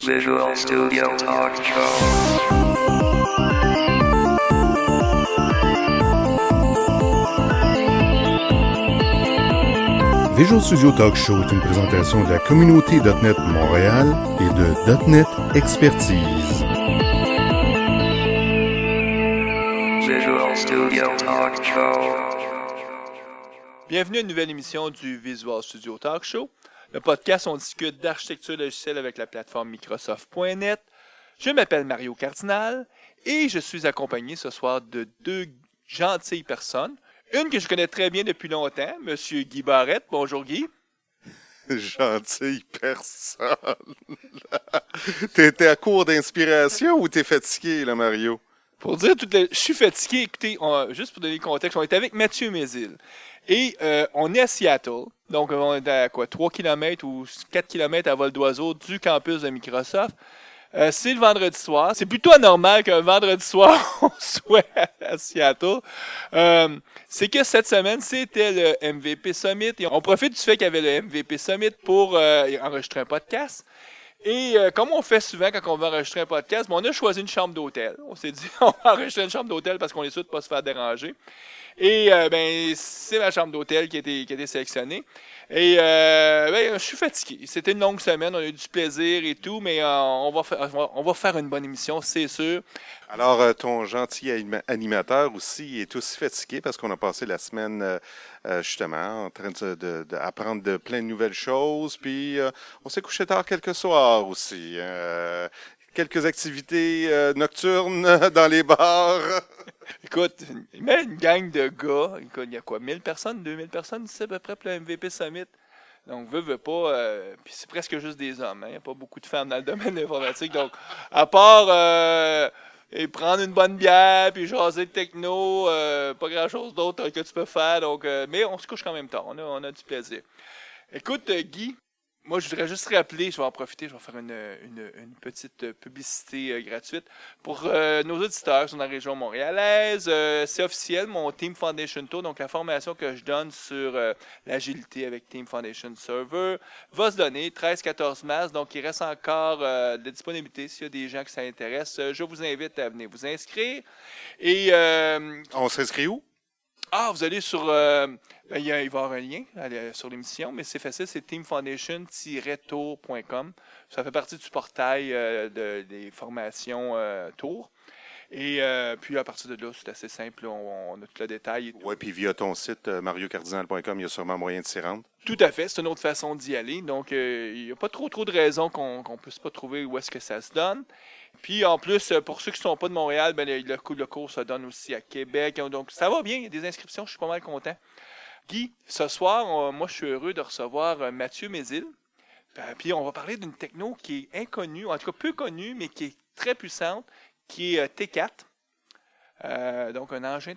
Visual Studio Talk Show. Visual Studio Talk Show est une présentation de la communauté .NET Montréal et de .NET Expertise. Visual Studio Talk Show. Bienvenue à une nouvelle émission du Visual Studio Talk Show. Le podcast, on discute d'architecture logicielle avec la plateforme Microsoft.net. Je m'appelle Mario Cardinal et je suis accompagné ce soir de deux gentilles personnes. Une que je connais très bien depuis longtemps, Monsieur Guy Barrette. Bonjour Guy. Gentille personne. T'es à court d'inspiration ou t'es fatigué, là, Mario? Pour dire je suis fatigué. Écoutez, juste pour donner le contexte, on est avec Mathieu Mézil. Et on est à Seattle. Donc, on est à 3 km ou 4 km à vol d'oiseau du campus de Microsoft. C'est le vendredi soir. C'est plutôt anormal qu'un vendredi soir, on soit à Seattle. C'est que cette semaine, c'était le MVP Summit. Et on profite du fait qu'il y avait le MVP Summit pour enregistrer un podcast. Et comme on fait souvent quand on veut enregistrer un podcast, on a choisi une chambre d'hôtel. On s'est dit, on va enregistrer une chambre d'hôtel parce qu'on est sûr de ne pas se faire déranger. Et c'est ma chambre d'hôtel qui a été sélectionnée. Et je suis fatigué. C'était une longue semaine, on a eu du plaisir et tout, mais on va faire une bonne émission, c'est sûr. Alors, ton gentil animateur aussi est aussi fatigué parce qu'on a passé la semaine justement en train d'apprendre de plein de nouvelles choses. Puis, on s'est couché tard quelques soirs aussi. Quelques activités nocturnes dans les bars. Écoute, il met une gang de gars. Écoute, il y a quoi, 1000 personnes, 2000 personnes ici à peu près pour le MVP Summit. Donc, veut pas. Puis c'est presque juste des hommes. Il n'y a pas beaucoup de femmes dans le domaine de l'informatique. Donc, à part et prendre une bonne bière, puis jaser de techno, pas grand-chose d'autre que tu peux faire. Donc, mais on se couche quand même tard. On a du plaisir. Écoute, Guy. Moi, je voudrais juste rappeler, je vais en profiter, je vais faire une petite publicité gratuite. Pour nos auditeurs qui sont dans la région montréalaise, c'est officiel, mon Team Foundation Tour, donc la formation que je donne sur l'agilité avec Team Foundation Server, va se donner 13-14 mars, donc il reste encore de disponibilité s'il y a des gens qui s'intéressent. Je vous invite à venir vous inscrire. Et on s'inscrit où? Vous allez sur... il va y avoir un lien sur l'émission, mais c'est facile, c'est teamfoundation-tour.com. Ça fait partie du portail des formations Tour. Et puis, à partir de là, c'est assez simple. On a tout le détail. Oui, puis via ton site mariocardinal.com, il y a sûrement moyen de s'y rendre. Tout à fait. C'est une autre façon d'y aller. Donc, il n'y a pas trop de raisons qu'on ne puisse pas trouver où est-ce que ça se donne. Puis, en plus, pour ceux qui ne sont pas de Montréal, le cours se donne aussi à Québec. Donc, ça va bien. Il y a des inscriptions. Je suis pas mal content. Guy, ce soir, moi, je suis heureux de recevoir Mathieu Mézil. Puis, on va parler d'une techno qui est inconnue, en tout cas peu connue, mais qui est très puissante, qui est T4. Donc, un engin,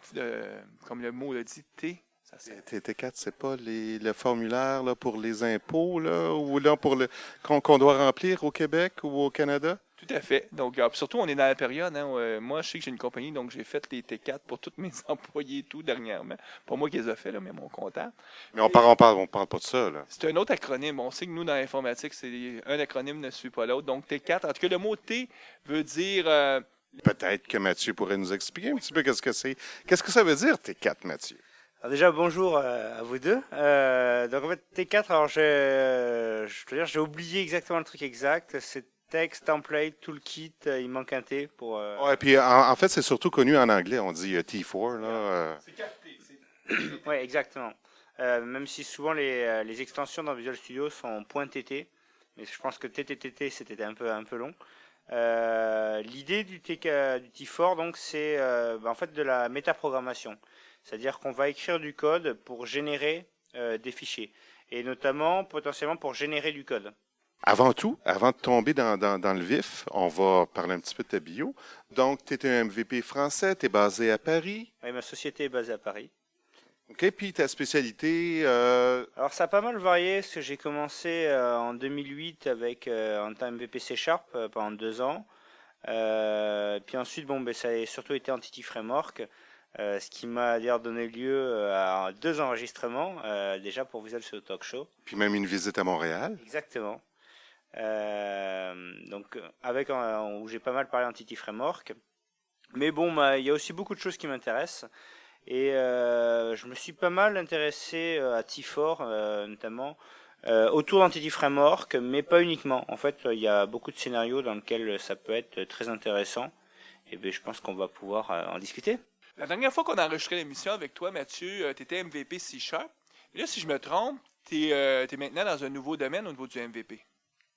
comme le mot le dit, T4, c'est pas le formulaire là, pour les impôts là, ou là, pour qu'on doit remplir au Québec ou au Canada? Tout à fait. Donc, surtout, on est dans la période. Moi, je sais que j'ai une compagnie, donc j'ai fait les T4 pour tous mes employés et tout dernièrement. Pas moi qui les ai fait, là, mais mon comptable. Mais on parle pas de ça, là. C'est un autre acronyme. On sait que nous, dans l'informatique, un acronyme ne suit pas l'autre. Donc, T4. En tout cas, le mot T veut dire... Peut-être que Mathieu pourrait nous expliquer un petit peu qu'est-ce que c'est. Qu'est-ce que ça veut dire, T4, Mathieu? Alors déjà, bonjour à vous deux. Donc, en fait, T4, alors je dois dire, j'ai oublié exactement le truc exact. C'est Text, Template, Toolkit, il manque un T pour... Ouais, puis en fait, c'est surtout connu en anglais. On dit T4, là. C'est 4T. Oui, exactement. Même si souvent les extensions dans Visual Studio sont .tt, mais je pense que TTTT, c'était un peu long. L'idée du T4, donc, c'est en fait de la métaprogrammation. C'est-à-dire qu'on va écrire du code pour générer des fichiers. Et notamment, potentiellement, pour générer du code. Avant tout, avant de tomber dans le vif, on va parler un petit peu de ta bio. Donc, tu es un MVP français, tu es basé à Paris. Oui, ma société est basée à Paris. OK, puis ta spécialité... Alors, ça a pas mal varié, parce que j'ai commencé en 2008 en tant MVP C# pendant 2 ans. Puis ensuite, ça a surtout été Entity Framework, ce qui m'a d'ailleurs donné lieu à 2 enregistrements, déjà pour Visual Studio Talk Show. Puis même une visite à Montréal. Exactement. Où j'ai pas mal parlé Entity Framework. Mais bon, il y a aussi beaucoup de choses qui m'intéressent. Et je me suis pas mal intéressé à T4, notamment, autour d'Entity Framework, mais pas uniquement. En fait, il y a beaucoup de scénarios dans lesquels ça peut être très intéressant. Et ben, je pense qu'on va pouvoir en discuter. La dernière fois qu'on a enregistré l'émission avec toi, Mathieu, tu étais MVP C#. Et là, si je me trompe, tu es maintenant dans un nouveau domaine au niveau du MVP.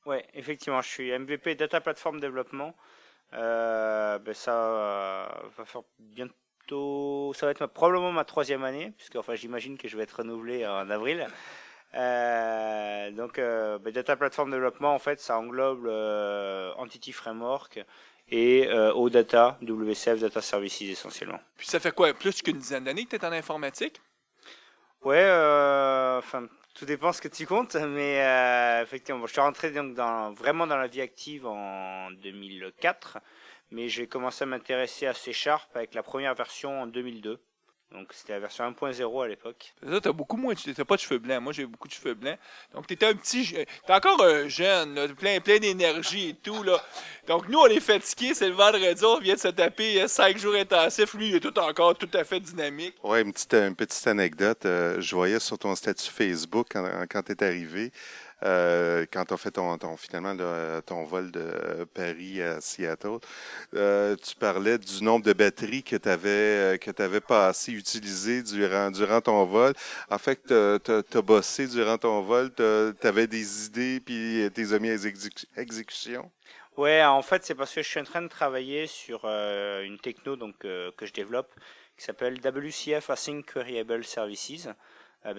Ouais, effectivement, je suis MVP Data Platform Development. Ça va faire bientôt, ça va être probablement ma 3e année, puisque enfin j'imagine que je vais être renouvelé en avril. Data Platform Development, en fait, ça englobe Entity Framework et OData, WCF Data Services essentiellement. Puis ça fait quoi, plus qu'une dizaine d'années que tu es en informatique? Ouais, tout dépend ce que tu comptes, mais effectivement, je suis rentré donc vraiment dans la vie active en 2004, mais j'ai commencé à m'intéresser à C# avec la première version en 2002. Donc c'était la version 1.0 à l'époque. Ça, t'as beaucoup moins, t'as pas de cheveux blancs. Moi, j'ai beaucoup de cheveux blancs. Donc t'es encore un jeune, là, plein d'énergie et tout, là. Donc nous, on est fatigués, c'est le vendredi, on vient de se taper 5 jours intensifs. Lui, il est tout encore tout à fait dynamique. Ouais, une petite anecdote. Je voyais sur ton statut Facebook quand tu es arrivé, quand tu as fait finalement ton vol de Paris à Seattle, tu parlais du nombre de batteries que tu avais pas assez utilisées durant ton vol. En fait, tu as bossé durant ton vol, tu avais des idées puis tu les as mis à exécution. Ouais, en fait, c'est parce que je suis en train de travailler sur une techno que je développe qui s'appelle WCF Async Queryable Services,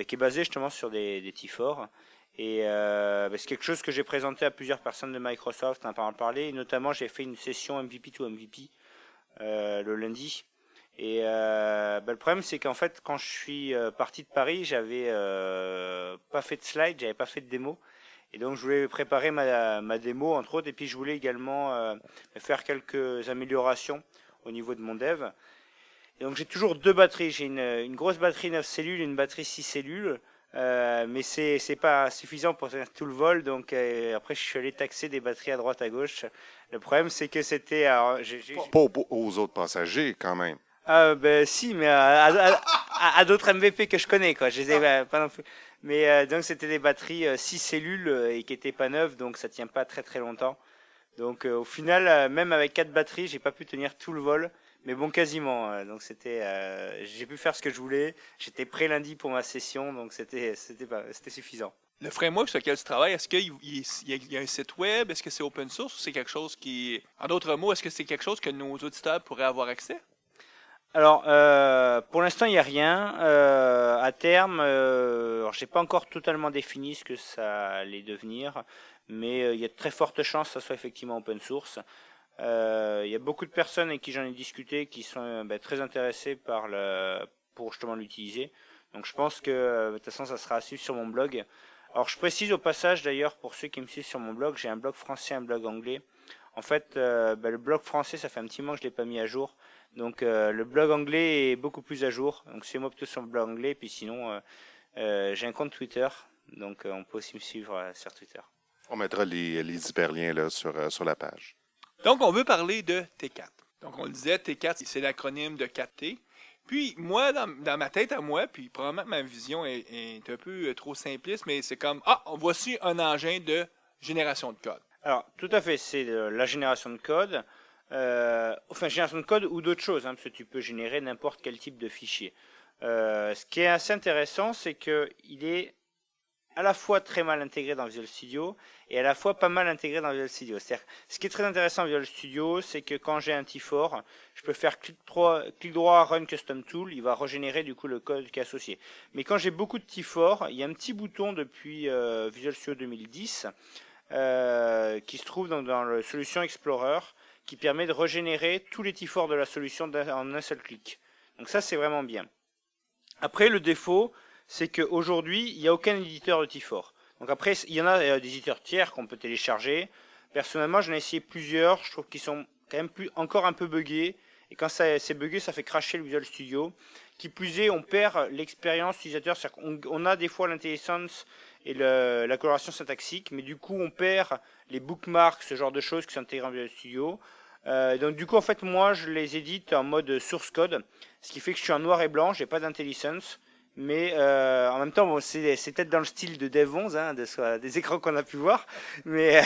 qui est basée justement sur des T4. Et c'est quelque chose que j'ai présenté à plusieurs personnes de Microsoft, en parler. Et notamment, j'ai fait une session MVP to MVP le lundi. Et le problème, c'est qu'en fait, quand je suis parti de Paris, j'avais pas fait de slide, j'avais pas fait de démo. Et donc, je voulais préparer ma démo, entre autres, et puis je voulais également faire quelques améliorations au niveau de mon dev. Et donc, j'ai toujours 2 batteries. J'ai une grosse batterie 9 cellules et une batterie 6 cellules. Mais c'est pas suffisant pour faire tout le vol. Donc, après, je suis allé taxer des batteries à droite, à gauche. Le problème, c'est que c'était... Pas aux autres passagers, quand même. Si, mais à d'autres MVP que je connais, quoi. Je les ai pas non plus. Mais donc c'était des batteries 6 cellules et qui étaient pas neuves, donc ça tient pas très très longtemps. Donc au final, même avec 4 batteries, j'ai pas pu tenir tout le vol, mais bon, quasiment. Donc j'ai pu faire ce que je voulais. J'étais prêt lundi pour ma session, donc c'était suffisant. Le framework sur lequel tu travailles, est-ce qu'il y a un site web? Est-ce que c'est open source ou c'est quelque chose qui... En d'autres mots, est-ce que c'est quelque chose que nos auditeurs pourraient avoir accès? Alors, pour l'instant, il n'y a rien. À terme, j'ai pas encore totalement défini ce que ça allait devenir, mais il y a de très fortes chances que ça soit effectivement open source. Il y a beaucoup de personnes avec qui j'en ai discuté qui sont très intéressées pour justement l'utiliser. Donc, je pense que de toute façon, ça sera à suivre sur mon blog. Alors, je précise au passage, d'ailleurs, pour ceux qui me suivent sur mon blog, j'ai un blog français, un blog anglais. En fait, le blog français, ça fait un petit moment que je l'ai pas mis à jour. Donc le blog anglais est beaucoup plus à jour. Donc suivez-moi plutôt sur le blog anglais. Puis sinon, j'ai un compte Twitter. Donc on peut aussi me suivre sur Twitter. On mettra les hyperliens là, sur la page. Donc on veut parler de T4. Donc on le disait, T4, c'est l'acronyme de 4T. Puis moi, dans ma tête à moi, puis probablement que ma vision est un peu trop simpliste, mais c'est comme, voici un engin de génération de code. Alors tout à fait, c'est la génération de code. Génération de code ou d'autres choses, parce que tu peux générer n'importe quel type de fichier. Ce qui est assez intéressant, c'est qu'il est à la fois très mal intégré dans Visual Studio et à la fois pas mal intégré dans Visual Studio. C'est-à-dire, ce qui est très intéressant dans Visual Studio, c'est que quand j'ai un T4, je peux faire clic droit, Run Custom Tool, il va régénérer du coup le code qui est associé. Mais quand j'ai beaucoup de T4, il y a un petit bouton depuis Visual Studio 2010 qui se trouve dans le Solution Explorer, qui permet de régénérer tous les T4 de la solution en un seul clic. Donc ça, c'est vraiment bien. Après, le défaut, c'est qu'aujourd'hui, il n'y a aucun éditeur de T4. Donc après, il y en a des éditeurs tiers qu'on peut télécharger. Personnellement, j'en ai essayé plusieurs. Je trouve qu'ils sont quand même encore un peu buggés. Et quand c'est buggé, ça fait crasher le Visual Studio. Qui plus est, on perd l'expérience utilisateur. C'est-à-dire qu'on a des fois l'intelligence et la coloration syntaxique, mais du coup on perd les bookmarks, ce genre de choses qui sont intégrées en Visual Studio. Donc du coup en fait moi je les édite en mode source code, ce qui fait que je suis en noir et blanc, j'ai pas d'IntelliSense, mais en même temps bon, c'est peut-être dans le style de Dev11, hein, des écrans qu'on a pu voir, mais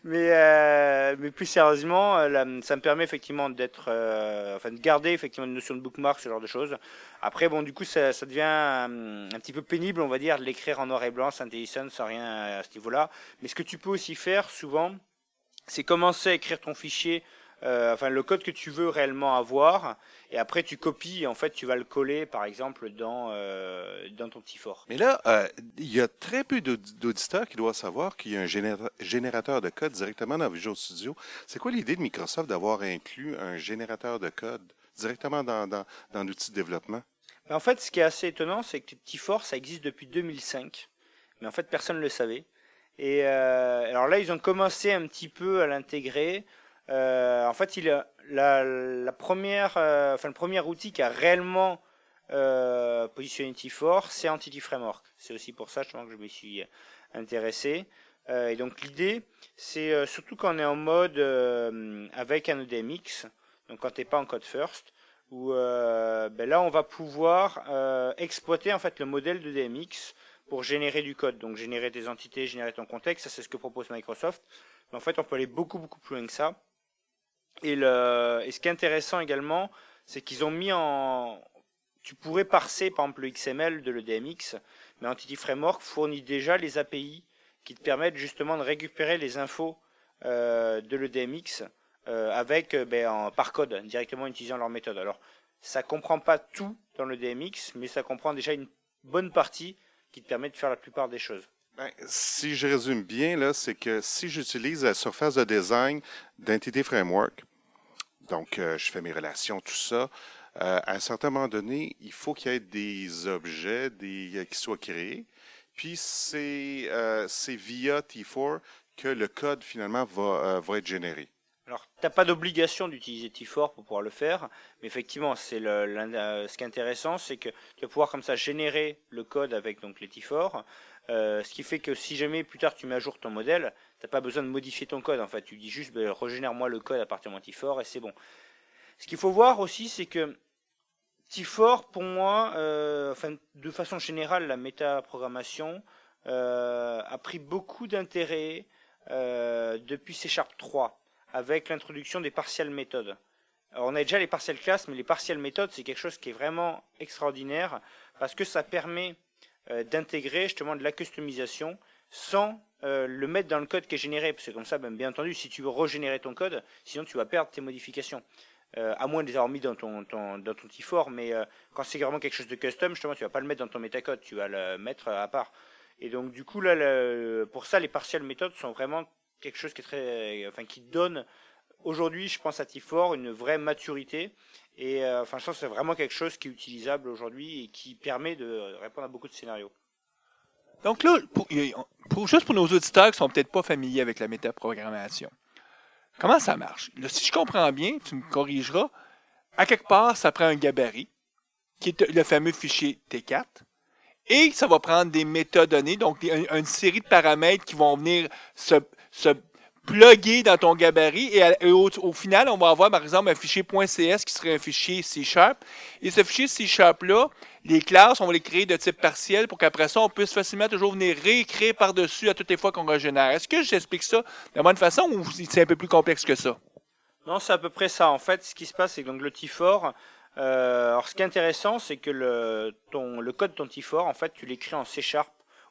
mais plus sérieusement ça me permet effectivement d'être enfin de garder effectivement une notion de bookmark, ce genre de choses. Après bon du coup ça devient un petit peu pénible on va dire de l'écrire en noir et blanc sans IntelliSense, sans rien à ce niveau-là, mais ce que tu peux aussi faire souvent c'est commencer à écrire ton fichier enfin le code que tu veux réellement avoir, et après tu copies, et en fait tu vas le coller par exemple dans ton petit fort. Mais là, il y a très peu d'auditeurs qui doivent savoir qu'il y a un générateur de code directement dans Visual Studio. C'est quoi l'idée de Microsoft d'avoir inclus un générateur de code directement dans l'outil de développement? En fait, ce qui est assez étonnant, c'est que T4 ça existe depuis 2005, mais en fait personne ne le savait. Et alors là, ils ont commencé un petit peu à l'intégrer. En fait, le premier outil qui a réellement positionné T4, c'est Entity Framework. C'est aussi pour ça justement que je me suis intéressé. Et donc l'idée, c'est surtout quand on est en mode avec un EDMX, donc quand t'es pas en code first, où là on va pouvoir exploiter en fait le modèle de DMX pour générer du code, donc générer des entités, générer ton contexte. Ça c'est ce que propose Microsoft. Mais en fait, on peut aller beaucoup plus loin que ça. Et ce qui est intéressant également, c'est qu'ils ont mis tu pourrais parser par exemple le XML de l'EDMX, mais Entity Framework fournit déjà les API qui te permettent justement de récupérer les infos de l'EDMX par code, directement en utilisant leur méthode. Alors, ça comprend pas tout dans l'EDMX, mais ça comprend déjà une bonne partie qui te permet de faire la plupart des choses. Si je résume bien, là, c'est que si j'utilise la surface de design d'Entity Framework, donc je fais mes relations, tout ça, à un certain moment donné, il faut qu'il y ait des objets qui soient créés. Puis c'est via T4 que le code finalement va être généré. Alors, tu n'as pas d'obligation d'utiliser T4 pour pouvoir le faire, mais effectivement, ce qui est intéressant, c'est que tu vas pouvoir comme ça générer le code avec donc les T4, ce qui fait que si jamais plus tard tu mets à jour ton modèle, tu n'as pas besoin de modifier ton code. En fait, tu dis juste régénère-moi le code à partir de mon T4 et c'est bon. Ce qu'il faut voir aussi, c'est que T4, pour moi, de façon générale, la métaprogrammation a pris beaucoup d'intérêt depuis C# 3. Avec l'introduction des partial méthodes. Alors, on a déjà les partial classes, mais les partial méthodes, c'est quelque chose qui est vraiment extraordinaire parce que ça permet d'intégrer justement de la customisation sans le mettre dans le code qui est généré. Parce que comme ça, bien entendu, si tu veux régénérer ton code, sinon tu vas perdre tes modifications. À moins de les avoir mis dans ton T4, mais quand c'est vraiment quelque chose de custom, justement, tu vas pas le mettre dans ton métacode, tu vas le mettre à part. Et donc du coup, là, pour ça, les partial méthodes sont vraiment quelque chose qui est qui donne aujourd'hui, je pense à T4, une vraie maturité. Et je pense que c'est vraiment quelque chose qui est utilisable aujourd'hui et qui permet de répondre à beaucoup de scénarios. Donc là, juste pour nos auditeurs qui sont peut-être pas familiers avec la métaprogrammation, comment ça marche? Là, si je comprends bien, tu me corrigeras, à quelque part, ça prend un gabarit, qui est le fameux fichier T4, et ça va prendre des métadonnées, donc une série de paramètres qui vont venir se plugger dans ton gabarit, et au final, on va avoir par exemple un fichier .cs qui serait un fichier C#, et ce fichier C#-là, les classes, on va les créer de type partiel pour qu'après ça, on puisse facilement toujours venir réécrire par-dessus à toutes les fois qu'on régénère. Est-ce que j'explique ça de la bonne façon ou c'est un peu plus complexe que ça? Non, c'est à peu près ça. En fait, ce qui se passe, c'est que donc, le T4, alors ce qui est intéressant, c'est que le code de ton T4, en fait, tu l'écris en C#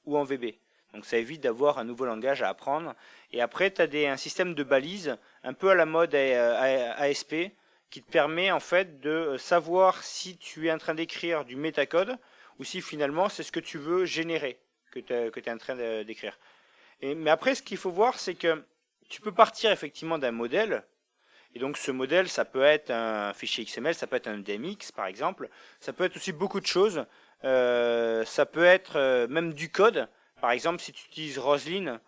ou en VB. Donc ça évite d'avoir un nouveau langage à apprendre. Et après, tu as un système de balises, un peu à la mode ASP, qui te permet en fait de savoir si tu es en train d'écrire du métacode ou si finalement c'est ce que tu veux générer, que tu es en train d'écrire. Mais après, ce qu'il faut voir, c'est que tu peux partir effectivement d'un modèle. Et donc ce modèle, ça peut être un fichier XML, ça peut être un DMX par exemple, ça peut être aussi beaucoup de choses, ça peut être même du code. Par exemple, si tu utilises Roslyn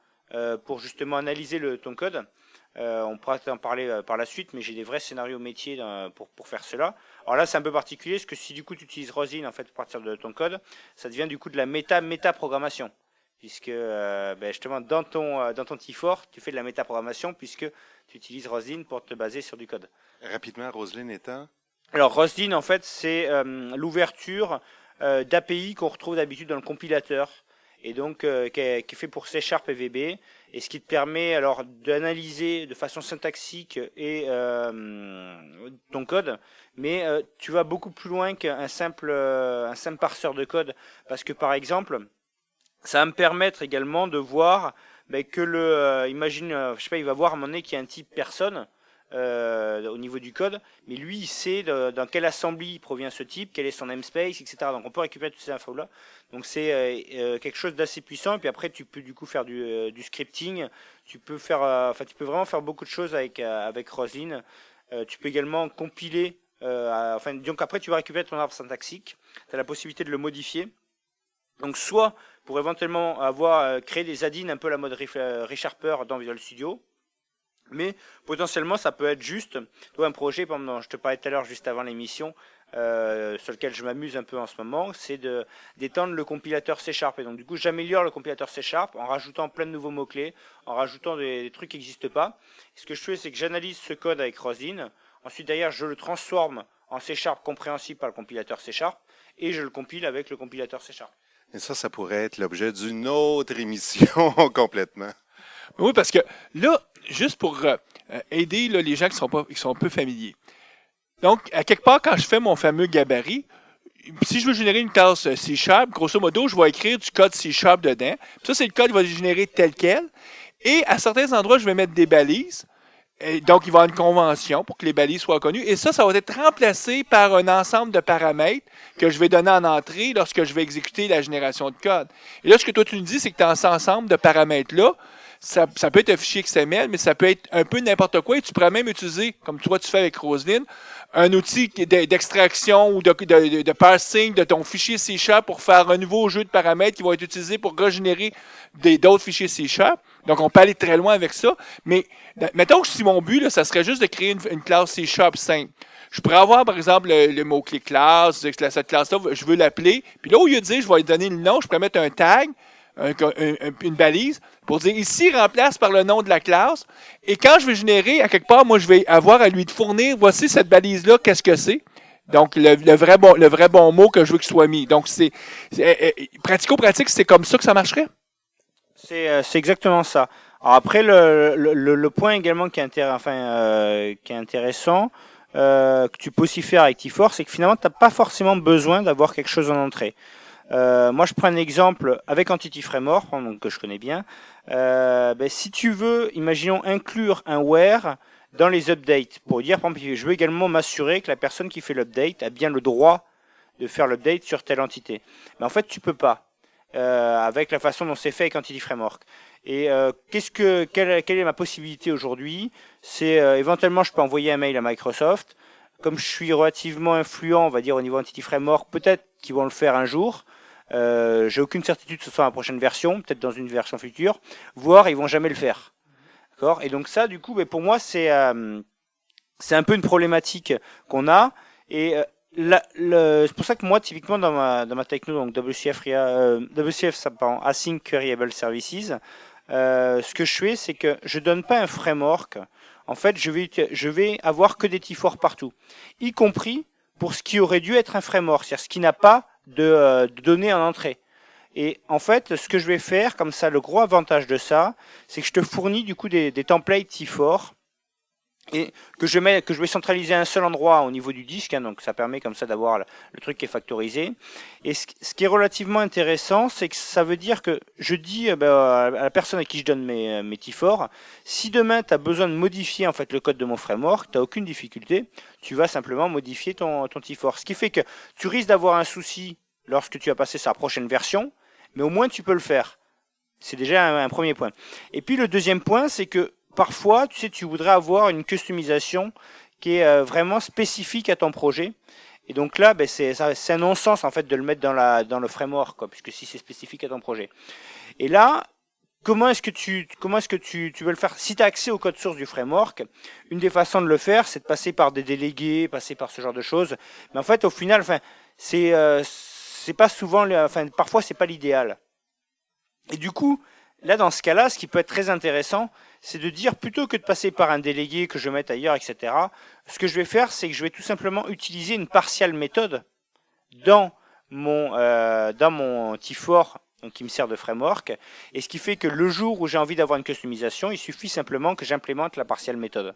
pour justement analyser ton code, on pourra en parler par la suite, mais j'ai des vrais scénarios métiers pour faire cela. Alors là, c'est un peu particulier, parce que si du coup tu utilises Roslyn en fait pour partir de ton code, ça devient du coup de la métaprogrammation. puisque justement dans ton T4, tu fais de la métaprogrammation puisque tu utilises Roslyn pour te baser sur du code. Rapidement, Roslyn étant? Alors Roslyn, en fait, c'est l'ouverture d'API qu'on retrouve d'habitude dans le compilateur, et donc qui est fait pour C# et VB, et ce qui te permet alors d'analyser de façon syntaxique et ton code, mais tu vas beaucoup plus loin qu'un simple parseur de code, parce que par exemple, ça va me permettre également de voir que imagine, je sais pas, il va voir à un moment donné qu'il y a un type personne au niveau du code, mais lui il sait dans quelle assembly provient ce type, quel est son namespace, etc. Donc on peut récupérer toutes ces infos là. Donc c'est quelque chose d'assez puissant. Et puis après tu peux du coup faire du scripting. Tu peux faire, tu peux vraiment faire beaucoup de choses avec Roslyn. Tu peux également compiler. Donc après tu vas récupérer ton arbre syntaxique. Tu as la possibilité de le modifier. Donc soit pour éventuellement avoir créé des add-ins un peu à la mode ReSharper dans Visual Studio. Mais potentiellement, ça peut être juste un projet, par exemple, dont je te parlais tout à l'heure juste avant l'émission, sur lequel je m'amuse un peu en ce moment, c'est d'étendre le compilateur C#. Et donc du coup, j'améliore le compilateur C# en rajoutant plein de nouveaux mots-clés, en rajoutant des trucs qui n'existent pas. Et ce que je fais, c'est que j'analyse ce code avec Roslyn. Ensuite, derrière, je le transforme en C# compréhensible par le compilateur C#, et je le compile avec le compilateur C#. Et ça pourrait être l'objet d'une autre émission complètement. Oui, parce que là, juste pour aider là, les gens qui sont un peu familiers. Donc, à quelque part, quand je fais mon fameux gabarit, si je veux générer une classe C#, grosso modo, je vais écrire du code C# dedans. Puis ça, c'est le code qui va générer tel quel. Et à certains endroits, je vais mettre des balises. Et donc, il va y avoir une convention pour que les balises soient connues. Et ça va être remplacé par un ensemble de paramètres que je vais donner en entrée lorsque je vais exécuter la génération de code. Et là, ce que toi, tu nous dis, c'est que dans cet ensemble de paramètres-là, ça peut être un fichier XML, mais ça peut être un peu n'importe quoi. Et tu pourrais même utiliser, comme toi tu fais avec Roslyn, un outil d'extraction ou de parsing de ton fichier C# pour faire un nouveau jeu de paramètres qui va être utilisé pour régénérer d'autres fichiers C#. Donc, on peut aller très loin avec ça. Mais mettons que si mon but, là, ça serait juste de créer une classe C# simple. Je pourrais avoir, par exemple, le mot-clé classe, cette classe-là, je veux l'appeler. Puis là, au lieu de dire, je vais lui donner le nom, je pourrais mettre un tag, une balise, pour dire ici, remplace par le nom de la classe. Et quand je vais générer, à quelque part, moi, je vais avoir à lui fournir, voici cette balise-là, qu'est-ce que c'est? Donc, le vrai bon mot que je veux qu'il soit mis. Donc, pratico-pratique, c'est comme ça que ça marcherait? C'est exactement ça. Alors après, le point également qui est intéressant, que tu peux aussi faire avec T4, c'est que finalement, tu n'as pas forcément besoin d'avoir quelque chose en entrée. Moi, je prends un exemple avec Entity Framework, donc que je connais bien. Si tu veux, imaginons inclure un where dans les updates, pour dire, par exemple, je veux également m'assurer que la personne qui fait l'update a bien le droit de faire l'update sur telle entité. Mais en fait, tu peux pas, avec la façon dont c'est fait avec Entity Framework. Et quelle est ma possibilité aujourd'hui? C'est éventuellement, je peux envoyer un mail à Microsoft. Comme je suis relativement influent, on va dire, au niveau Entity Framework, peut-être qu'ils vont le faire un jour. J'ai aucune certitude que ce soit la prochaine version, peut-être dans une version future, voire ils vont jamais le faire. D'accord? Et donc ça, du coup, pour moi, c'est un peu une problématique qu'on a. Et c'est pour ça que moi, typiquement, dans ma techno, donc WCF Async Queryable Services, ce que je fais, c'est que je donne pas un framework. En fait, je vais avoir que des T4 partout, y compris pour ce qui aurait dû être un framework, c'est-à-dire ce qui n'a pas de données en entrée. Et en fait, ce que je vais faire, comme ça, le gros avantage de ça, c'est que je te fournis du coup des templates T4 et que je vais centraliser à un seul endroit au niveau du disque, hein, donc ça permet comme ça d'avoir le truc qui est factorisé. Et ce qui est relativement intéressant, c'est que ça veut dire que je dis à la personne à qui je donne mes T4, si demain tu as besoin de modifier en fait le code de mon framework, tu n'as aucune difficulté, tu vas simplement modifier ton T4. Ce qui fait que tu risques d'avoir un souci lorsque tu as passé sa prochaine version, mais au moins tu peux le faire. C'est déjà un premier point. Et puis le deuxième point, c'est que parfois, tu voudrais avoir une customisation qui est vraiment spécifique à ton projet. Et donc là, c'est un non-sens en fait de le mettre dans le framework, quoi, puisque si c'est spécifique à ton projet. Et là, comment est-ce que tu veux le faire? Si tu as accès au code source du framework, une des façons de le faire, c'est de passer par des délégués, passer par ce genre de choses. Mais en fait, au final, c'est pas souvent, parfois c'est pas l'idéal. Et du coup, là, dans ce cas-là, ce qui peut être très intéressant, c'est de dire, plutôt que de passer par un délégué que je vais mettre ailleurs, etc., ce que je vais faire, c'est que je vais tout simplement utiliser une partial méthode dans mon T4, donc qui me sert de framework, et ce qui fait que le jour où j'ai envie d'avoir une customisation, il suffit simplement que j'implémente la partial méthode.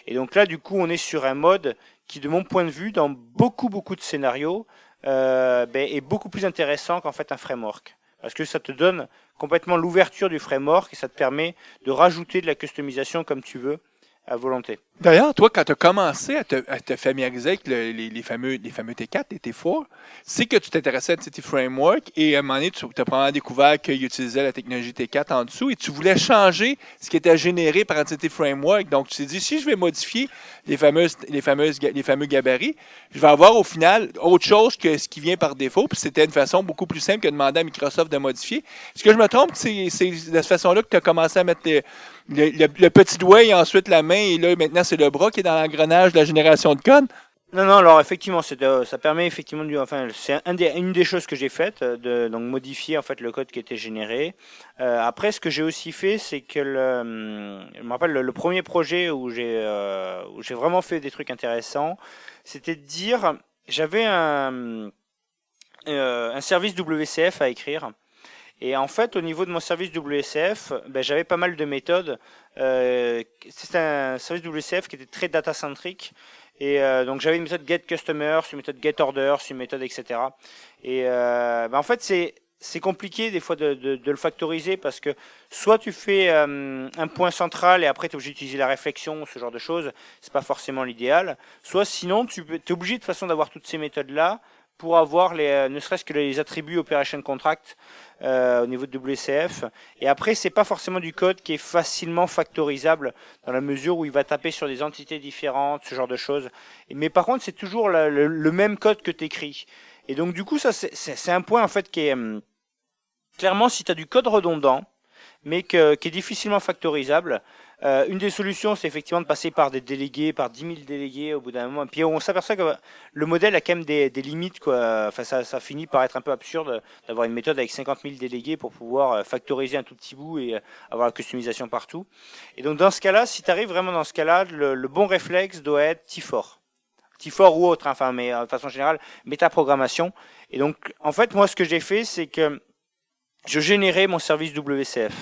Et donc là, du coup, on est sur un mode qui, de mon point de vue, dans beaucoup de scénarios, est beaucoup plus intéressant qu'en fait un framework. Parce que ça te donne complètement l'ouverture du framework et ça te permet de rajouter de la customisation comme tu veux à volonté. D'ailleurs, toi, quand tu as commencé à te familiariser avec les fameux T4 et T4, c'est que tu t'intéressais à Entity Framework et à un moment donné, tu as probablement découvert qu'il utilisait la technologie T4 en dessous et tu voulais changer ce qui était généré par Entity Framework. Donc, tu t'es dit, si je vais modifier les fameux gabarits, je vais avoir au final autre chose que ce qui vient par défaut. Puis c'était une façon beaucoup plus simple que de demander à Microsoft de modifier. Est-ce que je me trompe? C'est de cette façon-là que tu as commencé à mettre le petit doigt et ensuite la main et là, maintenant, c'est le bras qui est dans l'engrenage de la génération de code? Non, alors effectivement, ça permet effectivement c'est une des choses que j'ai faites, donc modifier en fait le code qui était généré. Après, ce que j'ai aussi fait, c'est que je me rappelle le premier projet où j'ai vraiment fait des trucs intéressants, c'était de dire, j'avais un service WCF à écrire. Et en fait, au niveau de mon service WCF, j'avais pas mal de méthodes. C'est un service WCF qui était très data-centric. Et donc j'avais une méthode getCustomer, une méthode getOrder, une méthode etc. Et en fait, c'est compliqué des fois de le factoriser parce que soit tu fais un point central et après tu es obligé d'utiliser la réflexion, ce genre de choses. C'est pas forcément l'idéal. Soit sinon, tu es obligé de toute façon d'avoir toutes ces méthodes-là pour avoir ne serait-ce que les attributs Operation Contract au niveau de WCF. Et après, c'est pas forcément du code qui est facilement factorisable dans la mesure où il va taper sur des entités différentes, ce genre de choses. Mais par contre, c'est toujours le même code que tu écris. Et donc, du coup, ça, c'est un point en fait qui est clairement, si tu as du code redondant, mais qui est difficilement factorisable. Une des solutions, c'est effectivement de passer par des délégués, par 10 000 délégués au bout d'un moment. Et puis on s'aperçoit que le modèle a quand même des limites, quoi. Enfin, ça finit par être un peu absurde d'avoir une méthode avec 50 000 délégués pour pouvoir factoriser un tout petit bout et avoir la customisation partout. Et donc dans ce cas-là, si tu arrives vraiment dans ce cas-là, le bon réflexe doit être T4. T4 ou autre, hein, enfin, mais de façon générale, métaprogrammation. Et donc, en fait, moi, ce que j'ai fait, c'est que je générais mon service WCF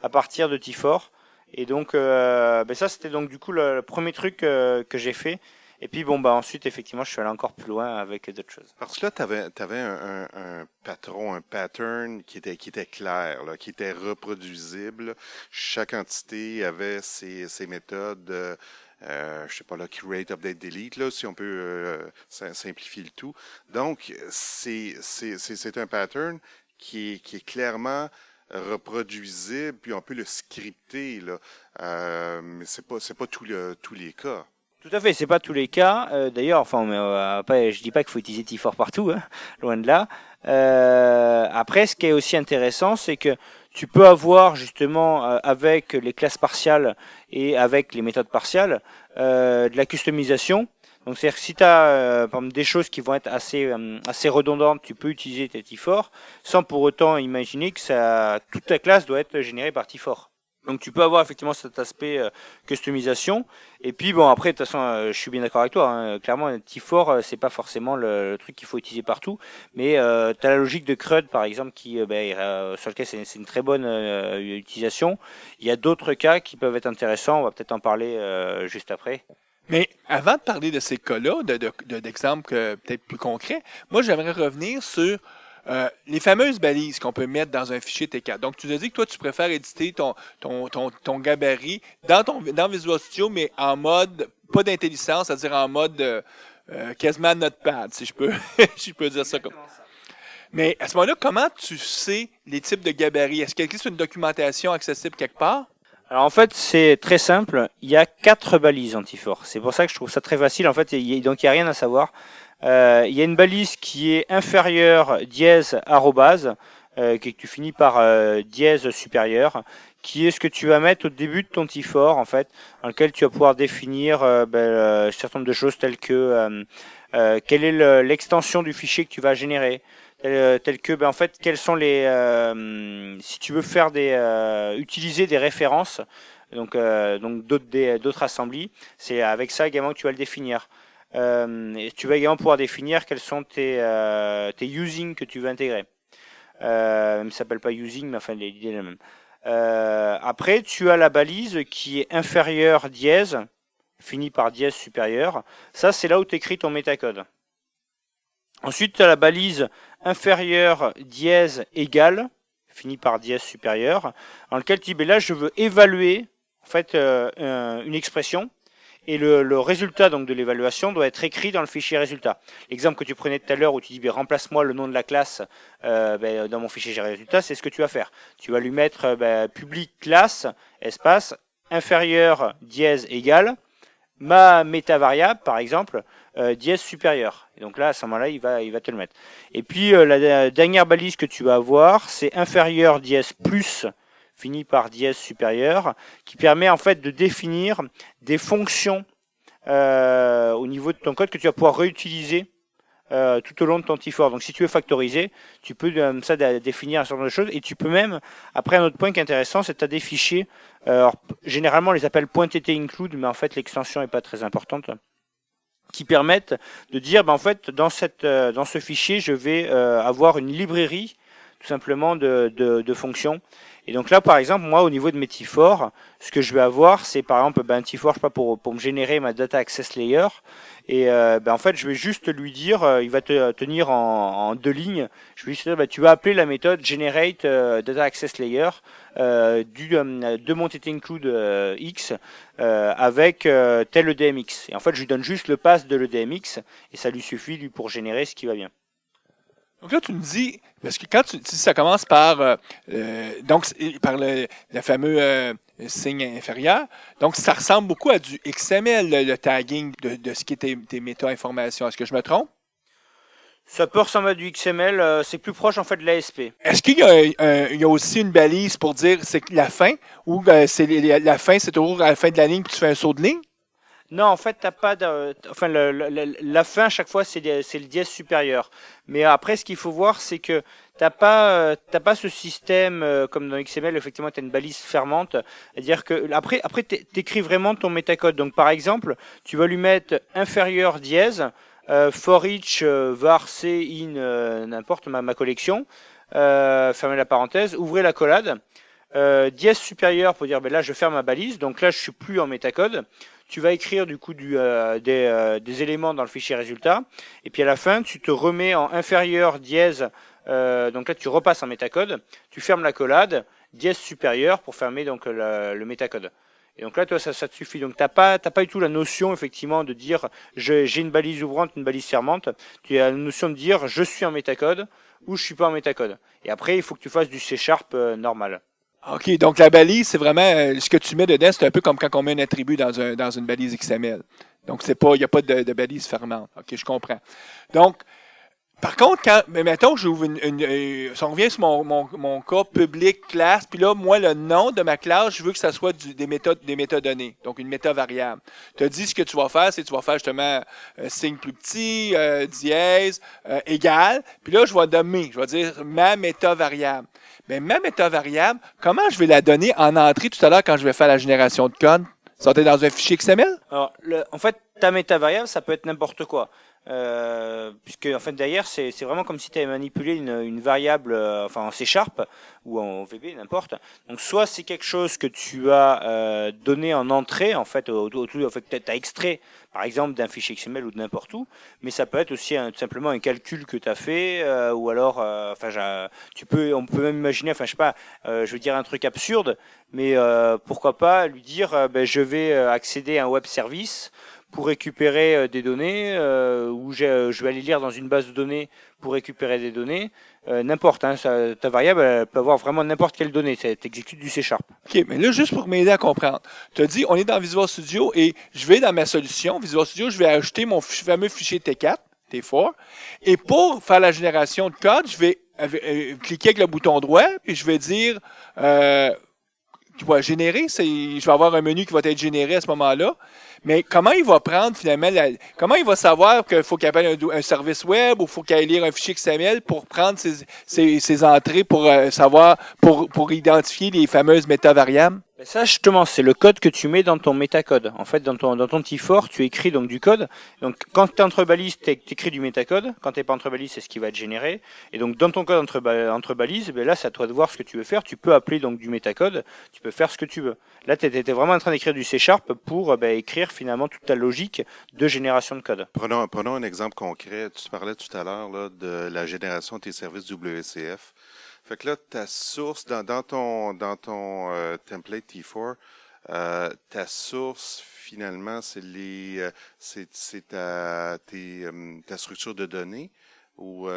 à partir de T4. Et donc, ça, c'était donc du coup le premier truc que j'ai fait. Et puis, ensuite, effectivement, je suis allé encore plus loin avec d'autres choses. Parce que là, tu avais un patron, un pattern qui était clair, là, qui était reproduisible. Chaque entité avait ses méthodes, je sais pas, là, create, update, delete, là, si on peut simplifier le tout. Donc, c'est un pattern qui est clairement reproduisible, puis on peut le scripter, là. Mais c'est pas tous les cas. Tout à fait, c'est pas tous les cas. D'ailleurs, après, je dis pas qu'il faut utiliser T4 partout, hein, loin de là. Après, ce qui est aussi intéressant, c'est que tu peux avoir justement avec les classes partiales et avec les méthodes partiales de la customisation. Donc c'est-à-dire que si tu as par exemple, des choses qui vont être assez redondantes, tu peux utiliser tes T4 sans pour autant imaginer que toute ta classe doit être générée par T4. Donc tu peux avoir effectivement cet aspect customisation. Et puis après de toute façon, je suis bien d'accord avec toi. Hein, clairement, T4 c'est pas forcément le truc qu'il faut utiliser partout, mais tu as la logique de CRUD par exemple qui sur lequel c'est une très bonne utilisation. Il y a d'autres cas qui peuvent être intéressants. On va peut-être en parler juste après. Mais avant de parler de ces cas-là, d'exemples peut-être plus concrets, moi j'aimerais revenir sur les fameuses balises qu'on peut mettre dans un fichier T4. Donc, tu nous as dit que toi, tu préfères éditer ton gabarit dans Visual Studio, mais en mode, pas d'intelligence, c'est-à-dire en mode quasiment Notepad, si je peux, je peux dire ça comme ça. Mais à ce moment-là, comment tu sais les types de gabarits? Est-ce qu'il existe une documentation accessible quelque part? Alors en fait, c'est très simple. Il y a 4 balises anti-for. C'est pour ça que je trouve ça très facile. En fait, donc il n'y a rien à savoir. Il y a une balise qui est inférieure dièse arrobase, que tu finis par dièse supérieur, qui est ce que tu vas mettre au début de ton T4, en fait, dans lequel tu vas pouvoir définir un certain nombre de choses telles que quelle est l'extension du fichier que tu vas générer. tels que, en fait, quels sont si tu veux faire utiliser des références, donc d'autres assemblies, c'est avec ça également que tu vas le définir. Et tu vas également pouvoir définir quels sont tes using que tu veux intégrer. Ça s'appelle pas using, mais enfin l'idée est la même. Après, tu as la balise qui est inférieure dièse, finie par dièse supérieure. Ça, c'est là où tu écris ton métacode. Ensuite, tu as la balise inférieure dièse égale, finie par dièse supérieure, dans lequel tu dis, là, je veux évaluer en fait une expression. Et le résultat donc de l'évaluation doit être écrit dans le fichier résultat. L'exemple que tu prenais tout à l'heure où tu dis remplace-moi le nom de la classe dans mon fichier résultat, c'est ce que tu vas faire. Tu vas lui mettre public classe espace inférieur dièse égale ma métavariable par exemple dièse supérieure. Et donc là à ce moment-là il va te le mettre. Et puis la dernière balise que tu vas avoir c'est inférieur dièse plus fini par dièse supérieure, qui permet en fait de définir des fonctions au niveau de ton code que tu vas pouvoir réutiliser tout au long de ton T4. Donc si tu veux factoriser, tu peux ça définir un certain nombre de choses et tu peux même, après un autre point qui est intéressant, c'est que tu as des fichiers, alors, généralement on les appelle .tt include, mais en fait l'extension n'est pas très importante, qui permettent de dire en fait dans ce fichier je vais avoir une librairie tout simplement de fonctions. Et donc là, par exemple, moi, au niveau de mes T4, ce que je vais avoir, c'est par exemple un T4, je sais pas, pour me générer ma data access layer. Et en fait, je vais juste lui dire, il va te tenir en 2 lignes. Je vais juste dire, tu vas appeler la méthode generate data access layer de mon tt-include x avec tel EDMX. Et en fait, je lui donne juste le pass de l'EDMX et ça lui suffit pour générer ce qui va bien. Donc là, tu me dis, parce que quand tu dis ça commence par par le fameux signe inférieur, donc ça ressemble beaucoup à du XML, le tagging de ce qui est tes méta-informations. Est-ce que je me trompe? Ça peut ressembler à du XML, c'est plus proche en fait de l'ASP. Est-ce qu'il y a aussi une balise pour dire c'est la fin, ou la fin, c'est toujours à la fin de la ligne puis tu fais un saut de ligne? Non, en fait, t'as pas la fin à chaque fois c'est le dièse supérieur. Mais après, ce qu'il faut voir, c'est que t'as pas ce système comme dans XML. Effectivement, t'as une balise fermante, c'est-à-dire que après t'écris vraiment ton métacode. Donc, par exemple, tu vas lui mettre inférieur dièse for each var c in n'importe ma collection. Fermez la parenthèse, ouvrez la collade. Dièse supérieur pour dire là je ferme ma balise. Donc là, je suis plus en métacode. Tu vas écrire du coup des éléments dans le fichier résultat, et puis à la fin, tu te remets en inférieur dièse, donc là tu repasses en métacode, tu fermes la collade, dièse supérieur pour fermer donc le métacode. Et donc là, toi, ça te suffit. Donc t'as pas du tout la notion effectivement de dire j'ai une balise ouvrante, une balise fermante. Tu as la notion de dire je suis en métacode ou je suis pas en métacode. Et après, il faut que tu fasses du C# normal. OK, donc la balise, c'est vraiment ce que tu mets dedans, c'est un peu comme quand on met un attribut dans une balise XML. Donc, il n'y a pas de balise fermante. OK, je comprends. Donc, par contre, mettons, j'ouvre si on revient sur mon cas public classe, puis là, moi, le nom de ma classe, je veux que ça soit des métadonnées, donc une métavariable. Tu as dit ce que tu vas faire, c'est que tu vas faire justement signe plus petit, dièse, égal, puis là, je vais dire ma métavariable. Mais ma métavariable, comment je vais la donner en entrée tout à l'heure quand je vais faire la génération de code? Ça va être dans un fichier XML? Alors, en fait, ta métavariable, ça peut être n'importe quoi. Puisque en fait derrière c'est vraiment comme si tu avais manipulé une variable en C# ou en VB n'importe. Donc soit c'est quelque chose que tu as donné en entrée en fait tu as extrait par exemple d'un fichier XML ou de n'importe où, mais ça peut être aussi tout simplement un calcul que tu as fait ou alors on peut même imaginer je veux dire un truc absurde, mais pourquoi pas lui dire je vais accéder à un web service pour récupérer des données, ou je vais aller lire dans une base de données pour récupérer des données, n'importe. Ta variable elle peut avoir vraiment n'importe quelle donnée. Tu exécutes du C#. OK, mais là, juste pour m'aider à comprendre, tu as dit, on est dans Visual Studio et je vais dans ma solution, Visual Studio, je vais ajouter mon fameux fichier T4, T4, et pour faire la génération de code, je vais cliquer avec le bouton droit, puis je vais dire... tu vas générer, je vais avoir un menu qui va être généré à ce moment-là. Mais comment il va prendre finalement, comment il va savoir qu'il faut qu'il appelle un service web ou il faut qu'il aille lire un fichier XML pour prendre ses entrées pour savoir, pour identifier les fameuses métavariables? Ben ça, justement, c'est le code que tu mets dans ton métacode. En fait, dans ton T4, tu écris donc du code. Donc, quand tu es entre balises, tu écris du métacode. Quand tu n'es pas entre balises, c'est ce qui va être généré. Et donc, dans ton code entre balises, ben là, c'est à toi de voir ce que tu veux faire. Tu peux appeler donc du métacode. Tu peux faire ce que tu veux. Là, tu étais vraiment en train d'écrire du C# pour écrire finalement toute ta logique de génération de code. Prenons un exemple concret. Tu parlais tout à l'heure là, de la génération de tes services WCF. Fait que là, ta source, dans ton template T4, ta source, finalement, c'est ta structure de données ou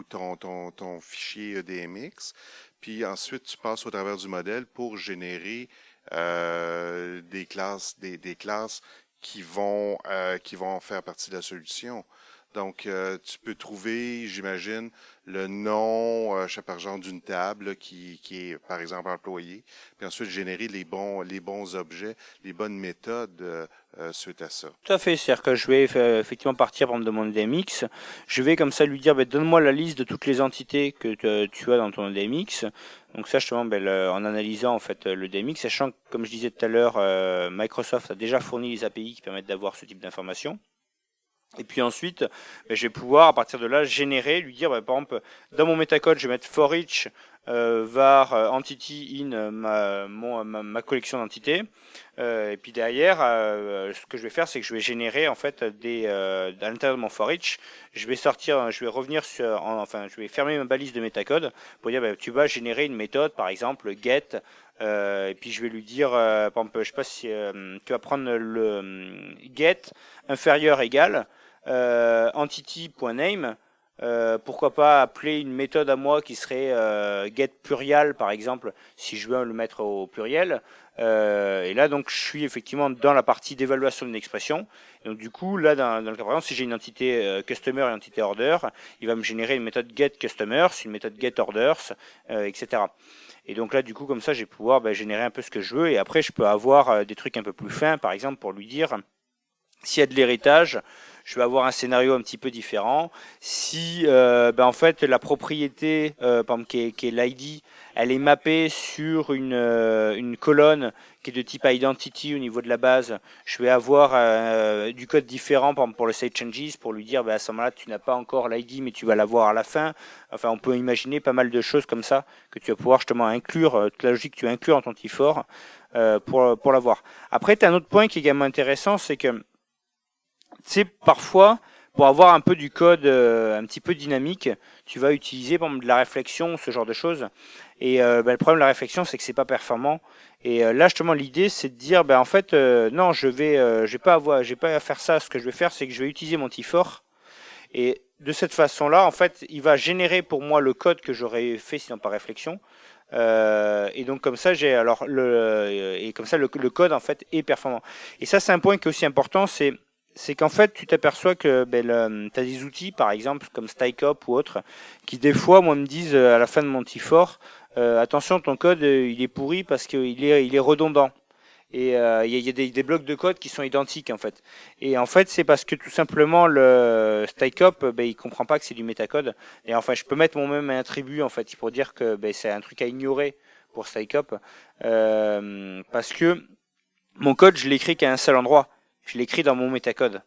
ton fichier EDMX. Puis ensuite, tu passes au travers du modèle pour générer des classes qui vont faire partie de la solution. Donc, tu peux trouver, j'imagine, le nom, par genre d'une table qui est, par exemple, employé, puis ensuite générer les bons objets, les bonnes méthodes suite à ça. Tout à fait, c'est-à-dire que je vais effectivement partir par exemple de mon EDMX, je vais comme ça lui dire, donne-moi la liste de toutes les entités que tu as dans ton EDMX. Donc ça, justement, en analysant en fait le EDMX, sachant que, comme je disais tout à l'heure, Microsoft a déjà fourni les API qui permettent d'avoir ce type d'informations. Et puis ensuite, je vais pouvoir à partir de là générer, lui dire, par exemple, dans mon métacode, je vais mettre for each var entity in ma collection d'entités. Et puis derrière, ce que je vais faire, c'est que je vais générer en fait à l'intérieur de mon for each, je vais revenir je vais fermer ma balise de métacode pour dire, tu vas générer une méthode, par exemple get. Et puis je vais lui dire, par exemple, je sais pas si tu vas prendre le get inférieur égal entity.name. Pourquoi pas appeler une méthode à moi qui serait get plurial par exemple si je veux le mettre au pluriel. Et là donc je suis effectivement dans la partie d'évaluation d'une expression. Donc du coup là dans le cas par exemple si j'ai une entité customer et une entité order, il va me générer une méthode get customers, une méthode get orders, etc. Et donc là du coup comme ça je vais pouvoir générer un peu ce que je veux et après je peux avoir des trucs un peu plus fins par exemple pour lui dire s'il y a de l'héritage, je vais avoir un scénario un petit peu différent. Si en fait la propriété par exemple, qui est l'ID, elle est mappée sur une colonne qui est de type identity au niveau de la base, je vais avoir du code différent par exemple, pour le save changes pour lui dire à ce moment-là tu n'as pas encore l'ID mais tu vas l'avoir à la fin. Enfin on peut imaginer pas mal de choses comme ça que tu vas pouvoir justement inclure, toute la logique que tu vas inclure en ton T4 pour l'avoir. Après tu as un autre point qui est également intéressant, c'est que c'est parfois, pour avoir un peu du code un petit peu dynamique, tu vas utiliser par exemple de la réflexion, ce genre de choses. Et le problème de la réflexion, c'est que c'est pas performant. Et là, justement, l'idée, c'est de dire, en fait, non, je vais pas faire ça. Ce que je vais faire, c'est que je vais utiliser mon T4. Et de cette façon-là, en fait, il va générer pour moi le code que j'aurais fait sinon par réflexion. Et donc comme ça, le code en fait est performant. Et ça, c'est un point qui est aussi important, c'est qu'en fait, tu t'aperçois que tu as des outils, par exemple, comme StyleCop ou autres, qui des fois, moi, me disent à la fin de mon T4, attention, ton code, il est pourri parce qu'il est redondant. Et il y a des blocs de code qui sont identiques, en fait. Et en fait, c'est parce que tout simplement, le StyleCop, il comprend pas que c'est du métacode. Et enfin, je peux mettre moi-même un attribut, en fait, pour dire que c'est un truc à ignorer pour StyleCop. Parce que mon code, je l'écris qu'à un seul endroit. Je l'écris dans mon métacode.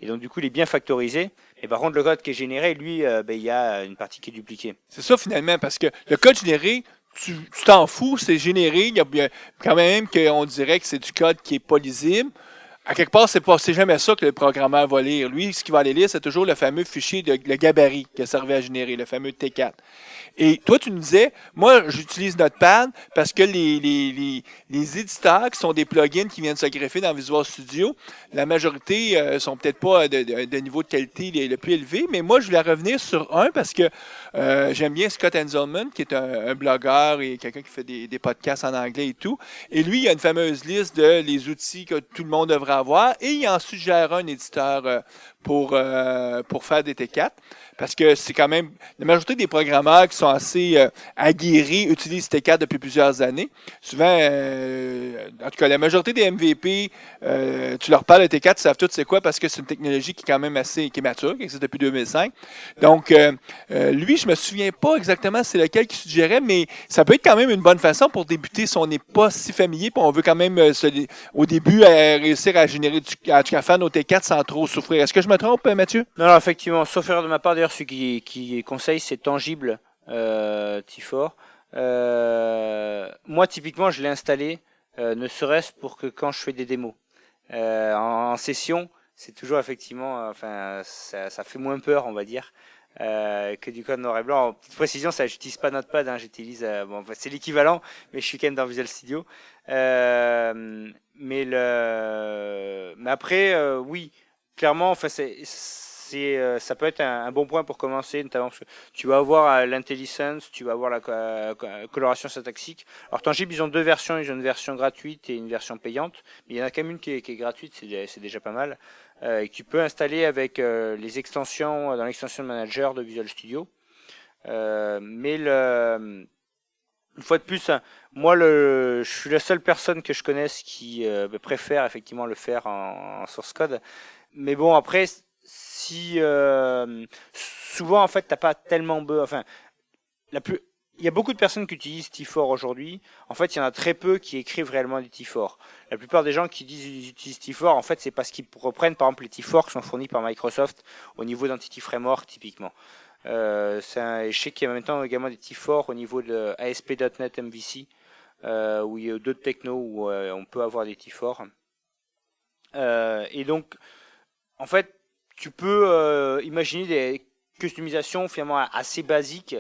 Et donc, du coup, il est bien factorisé. Et par contre, le code qui est généré, lui, il y a une partie qui est dupliquée. C'est ça, finalement, parce que le code généré, tu t'en fous, c'est généré. Il y a quand même qu'on dirait que c'est du code qui est pas lisible. À quelque part, c'est jamais ça que le programmeur va lire. Lui, ce qu'il va aller lire, c'est toujours le fameux fichier le gabarit qui a servi à générer, le fameux T4. Et toi, tu nous disais, moi, j'utilise Notepad parce que les éditeurs qui sont des plugins qui viennent se greffer dans Visual Studio, la majorité sont peut-être pas de niveau de qualité le plus élevé, mais moi, je voulais revenir sur un parce que j'aime bien Scott Hanselman, qui est un blogueur et quelqu'un qui fait des podcasts en anglais et tout. Et lui, il a une fameuse liste de les outils que tout le monde devrait avoir et il en suggère un éditeur pour faire des T4, parce que c'est quand même, la majorité des programmeurs qui sont assez aguerris utilisent T4 depuis plusieurs années. Souvent, en tout cas, la majorité des MVP, tu leur parles de T4, ils savent tout c'est quoi, parce que c'est une technologie qui est quand même qui est mature, qui existe depuis 2005. Donc, lui, je me souviens pas exactement c'est lequel qui suggérait, mais ça peut être quand même une bonne façon pour débuter si on n'est pas si familier, puis on veut quand même, au début, réussir à générer à faire nos T4 sans trop souffrir. Est-ce que je me trompe, Mathieu? Non, effectivement, sauf erreur de ma part, d'ailleurs, celui qui conseille, c'est Tangible T4. Moi, typiquement, je l'ai installé, ne serait-ce pour que quand je fais des démos. En session, c'est toujours effectivement, ça fait moins peur, on va dire, que du code noir et blanc. En petite précision, ça, j'utilise pas Notepad, hein, j'utilise, c'est l'équivalent, mais je suis quand même dans Visual Studio. Mais après, oui, clairement, ça peut être un bon point pour commencer, notamment parce que tu vas avoir l'IntelliSense, tu vas avoir la coloration syntaxique. Alors Tangible, ils ont deux versions, ils ont une version gratuite et une version payante, mais il y en a quand même une qui est gratuite, c'est déjà pas mal, et que tu peux installer avec les extensions dans l'extension manager de Visual Studio. Mais une fois de plus, moi, je suis la seule personne que je connaisse qui préfère effectivement le faire en source code. Mais bon, après, souvent en fait t'as pas tellement il y a beaucoup de personnes qui utilisent T4 aujourd'hui. En fait, il y en a très peu qui écrivent réellement du T4. La plupart des gens qui disent qu'ils utilisent T4, en fait, c'est parce qu'ils reprennent par exemple les T4 qui sont fournis par Microsoft au niveau d'Entity Framework typiquement. Je sais qu'il y a maintenant également des T4 au niveau de ASP.NET MVC, où il y a d'autres technos où on peut avoir des T4. Et donc, en fait, tu peux imaginer des customisations finalement assez basiques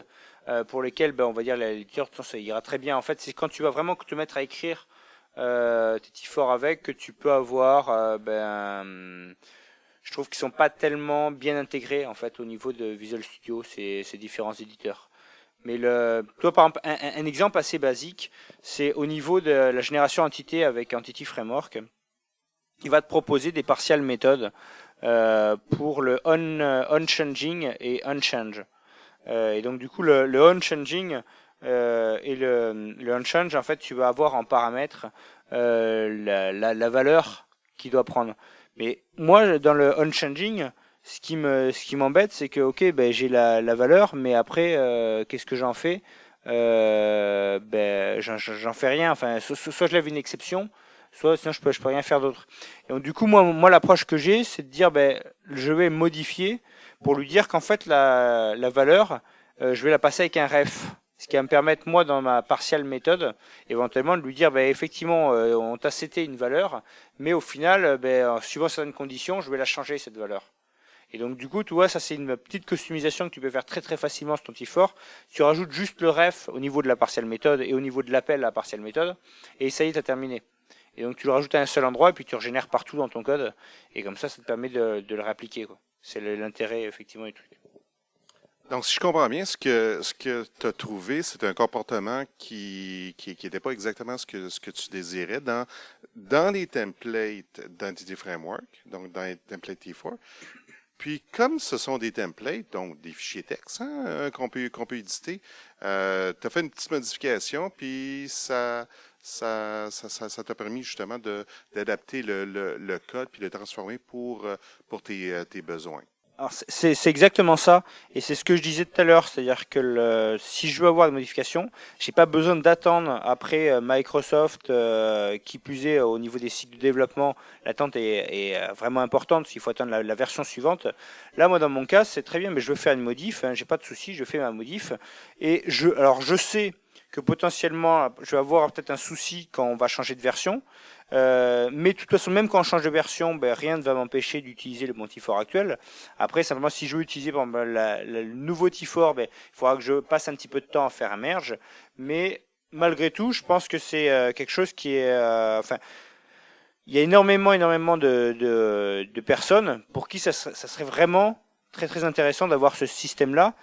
pour lesquelles, on va dire, l'éditeur, ça ira très bien. En fait, c'est quand tu vas vraiment te mettre à écrire tes T4 avec que tu peux avoir, je trouve qu'ils sont pas tellement bien intégrés en fait au niveau de Visual Studio, ces différents éditeurs. Mais toi, par exemple, un exemple assez basique, c'est au niveau de la génération entité avec Entity Framework. Il va te proposer des partial méthodes pour le on-changing et on-change. Et donc du coup le on-changing et le on-change, en fait tu vas avoir en paramètre la valeur qu'il doit prendre. Mais moi dans le on-changing, ce qui m'embête, c'est que j'ai la valeur, mais après qu'est-ce que j'en fais? J'en fais rien. Enfin, soit je lève une exception, soit sinon je peux rien faire d'autre. Et donc du coup moi l'approche que j'ai, c'est de dire je vais modifier pour lui dire qu'en fait la valeur je vais la passer avec un ref, ce qui va me permettre moi dans ma partial méthode éventuellement de lui dire effectivement on t'a seté une valeur, mais au final suivant certaines conditions je vais la changer cette valeur. Et donc du coup tu vois, ça c'est une petite customisation que tu peux faire très très facilement sur ton T4. Tu rajoutes juste le ref au niveau de la partial méthode et au niveau de l'appel à la partial méthode, et ça y est, t'as terminé. Et donc tu le rajoutes à un seul endroit et puis tu régénères partout dans ton code, et comme ça te permet de le réappliquer, quoi. C'est l'intérêt effectivement du truc. Donc, si je comprends bien, ce que tu as trouvé, c'est un comportement qui était pas exactement ce que tu désirais dans les templates d'Entity Framework, donc dans les templates T4. Puis, comme ce sont des templates, donc des fichiers texte qu'on peut éditer, tu as fait une petite modification, puis ça t'a permis justement d'adapter le code puis de le transformer pour tes besoins. Alors c'est exactement ça, et c'est ce que je disais tout à l'heure, c'est-à-dire que si je veux avoir des modifications, j'ai pas besoin d'attendre après Microsoft, qui plus est au niveau des cycles de développement, l'attente est vraiment importante, s'il faut attendre la version suivante. Là, moi dans mon cas, c'est très bien, mais je veux faire une modif, j'ai pas de souci, je fais ma modif, et je sais que potentiellement je vais avoir peut-être un souci quand on va changer de version. Mais de toute façon, même quand on change de version, rien ne va m'empêcher d'utiliser le bon T4 actuel. Après, simplement, si je veux utiliser par exemple, le nouveau T4, il faudra que je passe un petit peu de temps à faire un merge. Mais malgré tout, je pense que c'est quelque chose qui est... il y a énormément de personnes pour qui ça serait vraiment très très intéressant d'avoir ce système-là.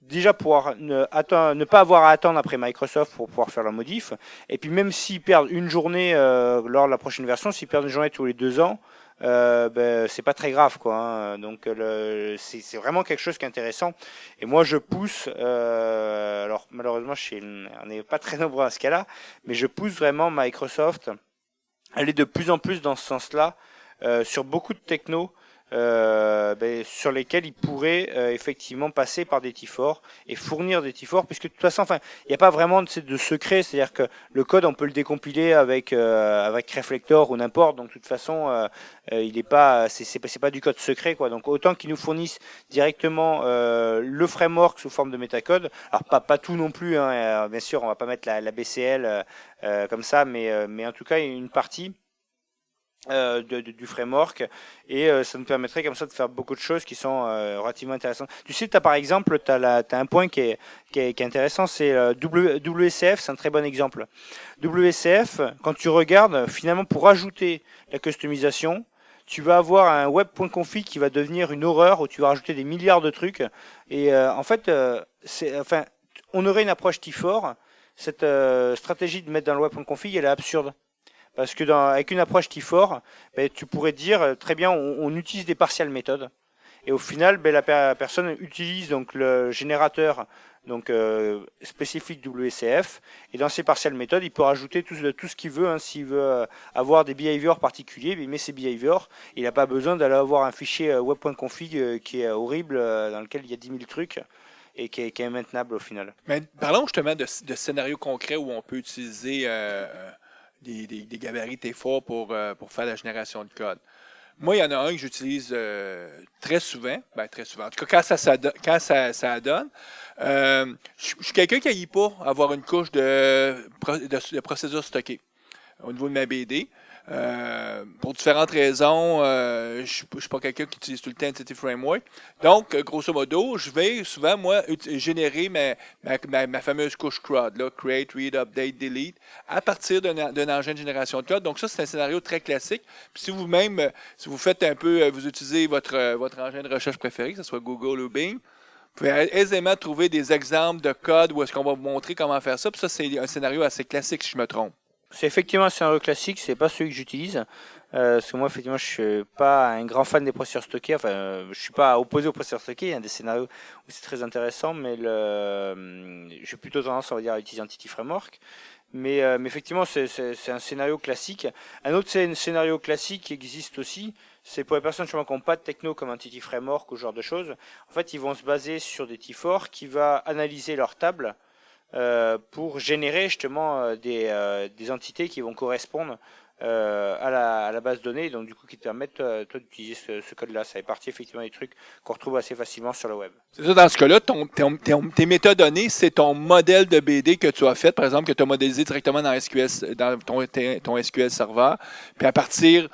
Déjà pour ne pas avoir à attendre après Microsoft pour pouvoir faire la modif, et puis même s'ils perdent une journée lors de la prochaine version, s'ils perdent une journée tous les 2 ans, c'est pas très grave, quoi. Hein. Donc c'est vraiment quelque chose qui est intéressant. Et moi, je pousse. Alors malheureusement, on n'est pas très nombreux à ce cas-là, mais je pousse vraiment Microsoft à aller de plus en plus dans ce sens-là sur beaucoup de technos. Sur lesquels ils pourraient effectivement passer par des T4 et fournir des T4, puisque de toute façon, il n'y a pas vraiment de secret, c'est-à-dire que le code on peut le décompiler avec Reflector ou n'importe, donc de toute façon il est pas, c'est pas du code secret, quoi. Donc autant qu'ils nous fournissent directement le framework sous forme de métacode, alors pas tout non plus, hein, bien sûr on va pas mettre la BCL comme ça, mais en tout cas une partie du framework, et ça nous permettrait comme ça de faire beaucoup de choses qui sont relativement intéressantes. Tu sais, par exemple, t'as un point qui est intéressant, c'est WCF, c'est un très bon exemple. WCF, quand tu regardes, finalement, pour ajouter la customisation, tu vas avoir un web.config qui va devenir une horreur, où tu vas rajouter des milliards de trucs, et en fait, on aurait une approche T4, cette stratégie de mettre dans le web.config, elle est absurde. Parce que avec une approche T4, tu pourrais dire très bien, on utilise des partial méthodes, et au final, la personne utilise donc le générateur donc spécifique WCF, et dans ces partial méthodes, il peut rajouter tout ce qu'il veut. Hein, s'il veut avoir des behaviors particuliers, il met ses behaviors. Il n'a pas besoin d'aller avoir un fichier web.config qui est horrible, dans lequel il y a 10 000 trucs. Et qui est maintenable au final. Mais parlons justement de scénarios concrets où on peut utiliser des gabarits T4 pour faire la génération de code. Moi, il y en a un que j'utilise très souvent. Très souvent. En tout cas, quand ça donne. Je suis quelqu'un qui n'aille pas avoir une couche de procédures stockées au niveau de ma BD. Pour différentes raisons, je suis pas quelqu'un qui utilise tout le temps Entity Framework. Donc, grosso modo, je vais souvent, moi, générer ma fameuse couche CRUD, là, Create, Read, Update, Delete, à partir d'un engin de génération de code. Donc, ça, c'est un scénario très classique. Puis, si vous faites un peu, vous utilisez votre engin de recherche préféré, que ce soit Google ou Bing, vous pouvez aisément trouver des exemples de code où est-ce qu'on va vous montrer comment faire ça. Puis ça, c'est un scénario assez classique, si je me trompe. C'est effectivement un scénario classique, c'est pas celui que j'utilise. Parce que moi, effectivement, je suis pas un grand fan des processeurs stockés. Enfin, je suis pas opposé aux processeurs stockés. Il y a des scénarios où c'est très intéressant, mais j'ai plutôt tendance, on va dire, à utiliser Entity Framework. Mais effectivement, c'est un scénario classique. Un autre scénario classique qui existe aussi, c'est pour les personnes qui n'ont pas de techno comme Entity Framework ou ce genre de choses. En fait, ils vont se baser sur des T4 qui va analyser leur table pour générer justement des entités qui vont correspondre à la base de données, donc du coup qui te permettent toi d'utiliser ce code-là. Ça fait partie effectivement des trucs qu'on retrouve assez facilement sur le web. C'est ça, dans ce cas-là, tes métadonnées, c'est ton modèle de BD que tu as fait, par exemple, que tu as modélisé directement dans ton SQL Server. Puis à partir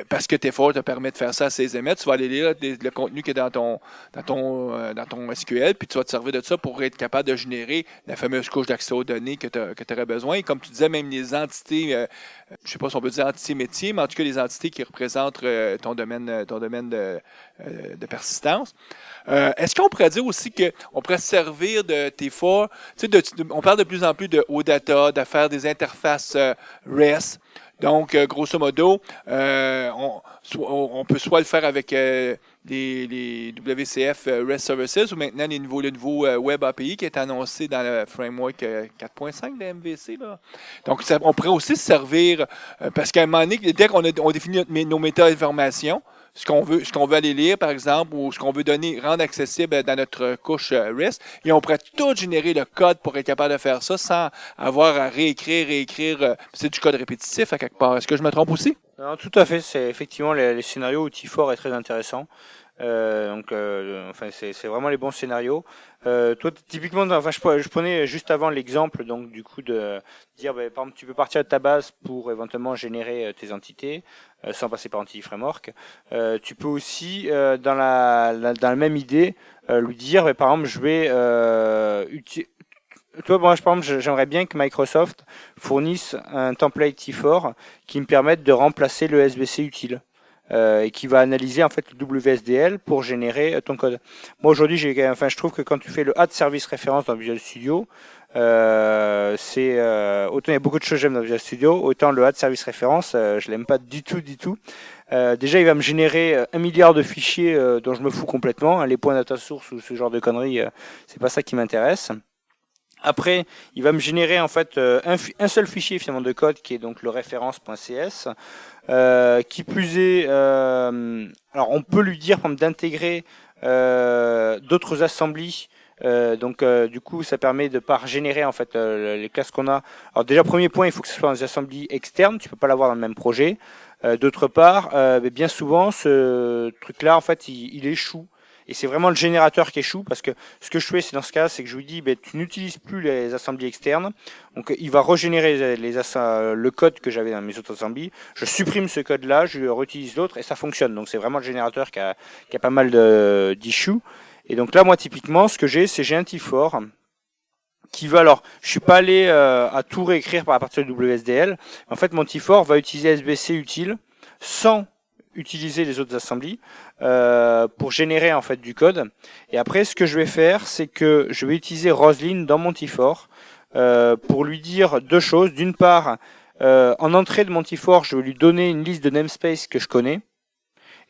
parce que T4 te permet de faire ça aisément, tu vas aller lire le contenu qui est dans ton SQL, puis tu vas te servir de ça pour être capable de générer la fameuse couche d'accès aux données que tu aurais besoin. Et comme tu disais, même les entités, je ne sais pas si on peut dire entités métiers, mais en tout cas les entités qui représentent ton domaine de persistance. Est-ce qu'on pourrait dire aussi qu'on pourrait se servir de T4, on parle de plus en plus de OData, de faire des interfaces REST. Donc, grosso modo, on peut soit le faire avec les WCF REST Services ou maintenant le nouveau Web API qui est annoncé dans le framework 4.5 de MVC. Là. Donc, on pourrait aussi se servir, parce qu'à un moment donné, dès qu'on définit nos méta-informations, ce qu'on veut aller lire, par exemple, ou ce qu'on veut rendre accessible dans notre couche REST, et on pourrait tout générer le code pour être capable de faire ça sans avoir à réécrire. C'est du code répétitif à quelque part. Est-ce que je me trompe aussi? Non, tout à fait. C'est effectivement les scénarios où T4 est très intéressant. C'est vraiment les bons scénarios. Toi, typiquement, je prenais juste avant l'exemple, donc du coup de dire, par exemple, tu peux partir de ta base pour éventuellement générer tes entités sans passer par Entity Framework. Tu peux aussi, dans la même idée, lui dire, par exemple, je vais moi, par exemple, j'aimerais bien que Microsoft fournisse un template T4 qui me permette de remplacer le SBC utile. et qui va analyser en fait le WSDL pour générer ton code. Moi aujourd'hui, je trouve que quand tu fais le add service référence dans Visual Studio, autant il y a beaucoup de choses que j'aime dans Visual Studio, autant le add service référence, je l'aime pas du tout. Déjà, il va me générer 1 milliard de fichiers dont je me fous complètement. Hein, les points data source ou ce genre de conneries, c'est pas ça qui m'intéresse. Après, il va me générer en fait un seul fichier finalement de code qui est donc le référence.cs. Qui plus est, alors on peut lui dire d'intégrer d'autres assemblies. Du coup, ça permet de pas régénérer en fait les classes qu'on a. Alors déjà, premier point, il faut que ce soit dans des assemblées externes. Tu peux pas l'avoir dans le même projet. D'autre part, bien souvent, ce truc-là, en fait, il échoue. Et c'est vraiment le générateur qui échoue, parce que ce que je fais, c'est dans ce cas, c'est que je lui dis, tu n'utilises plus les assemblées externes. Donc, il va régénérer le code que j'avais dans mes autres assemblées. Je supprime ce code-là, je réutilise l'autre, et ça fonctionne. Donc, c'est vraiment le générateur qui a pas mal d'issues. Et donc là, moi, typiquement, ce que j'ai un T4 qui va, alors, je suis pas allé à tout réécrire par la partie de WSDL. En fait, mon T4 va utiliser SBC utile sans utiliser les autres assemblées pour générer en fait du code. Et après, ce que je vais faire, c'est que je vais utiliser Roslyn dans mon T4 pour lui dire deux choses. D'une part, en entrée de mon T4, je vais lui donner une liste de namespace que je connais.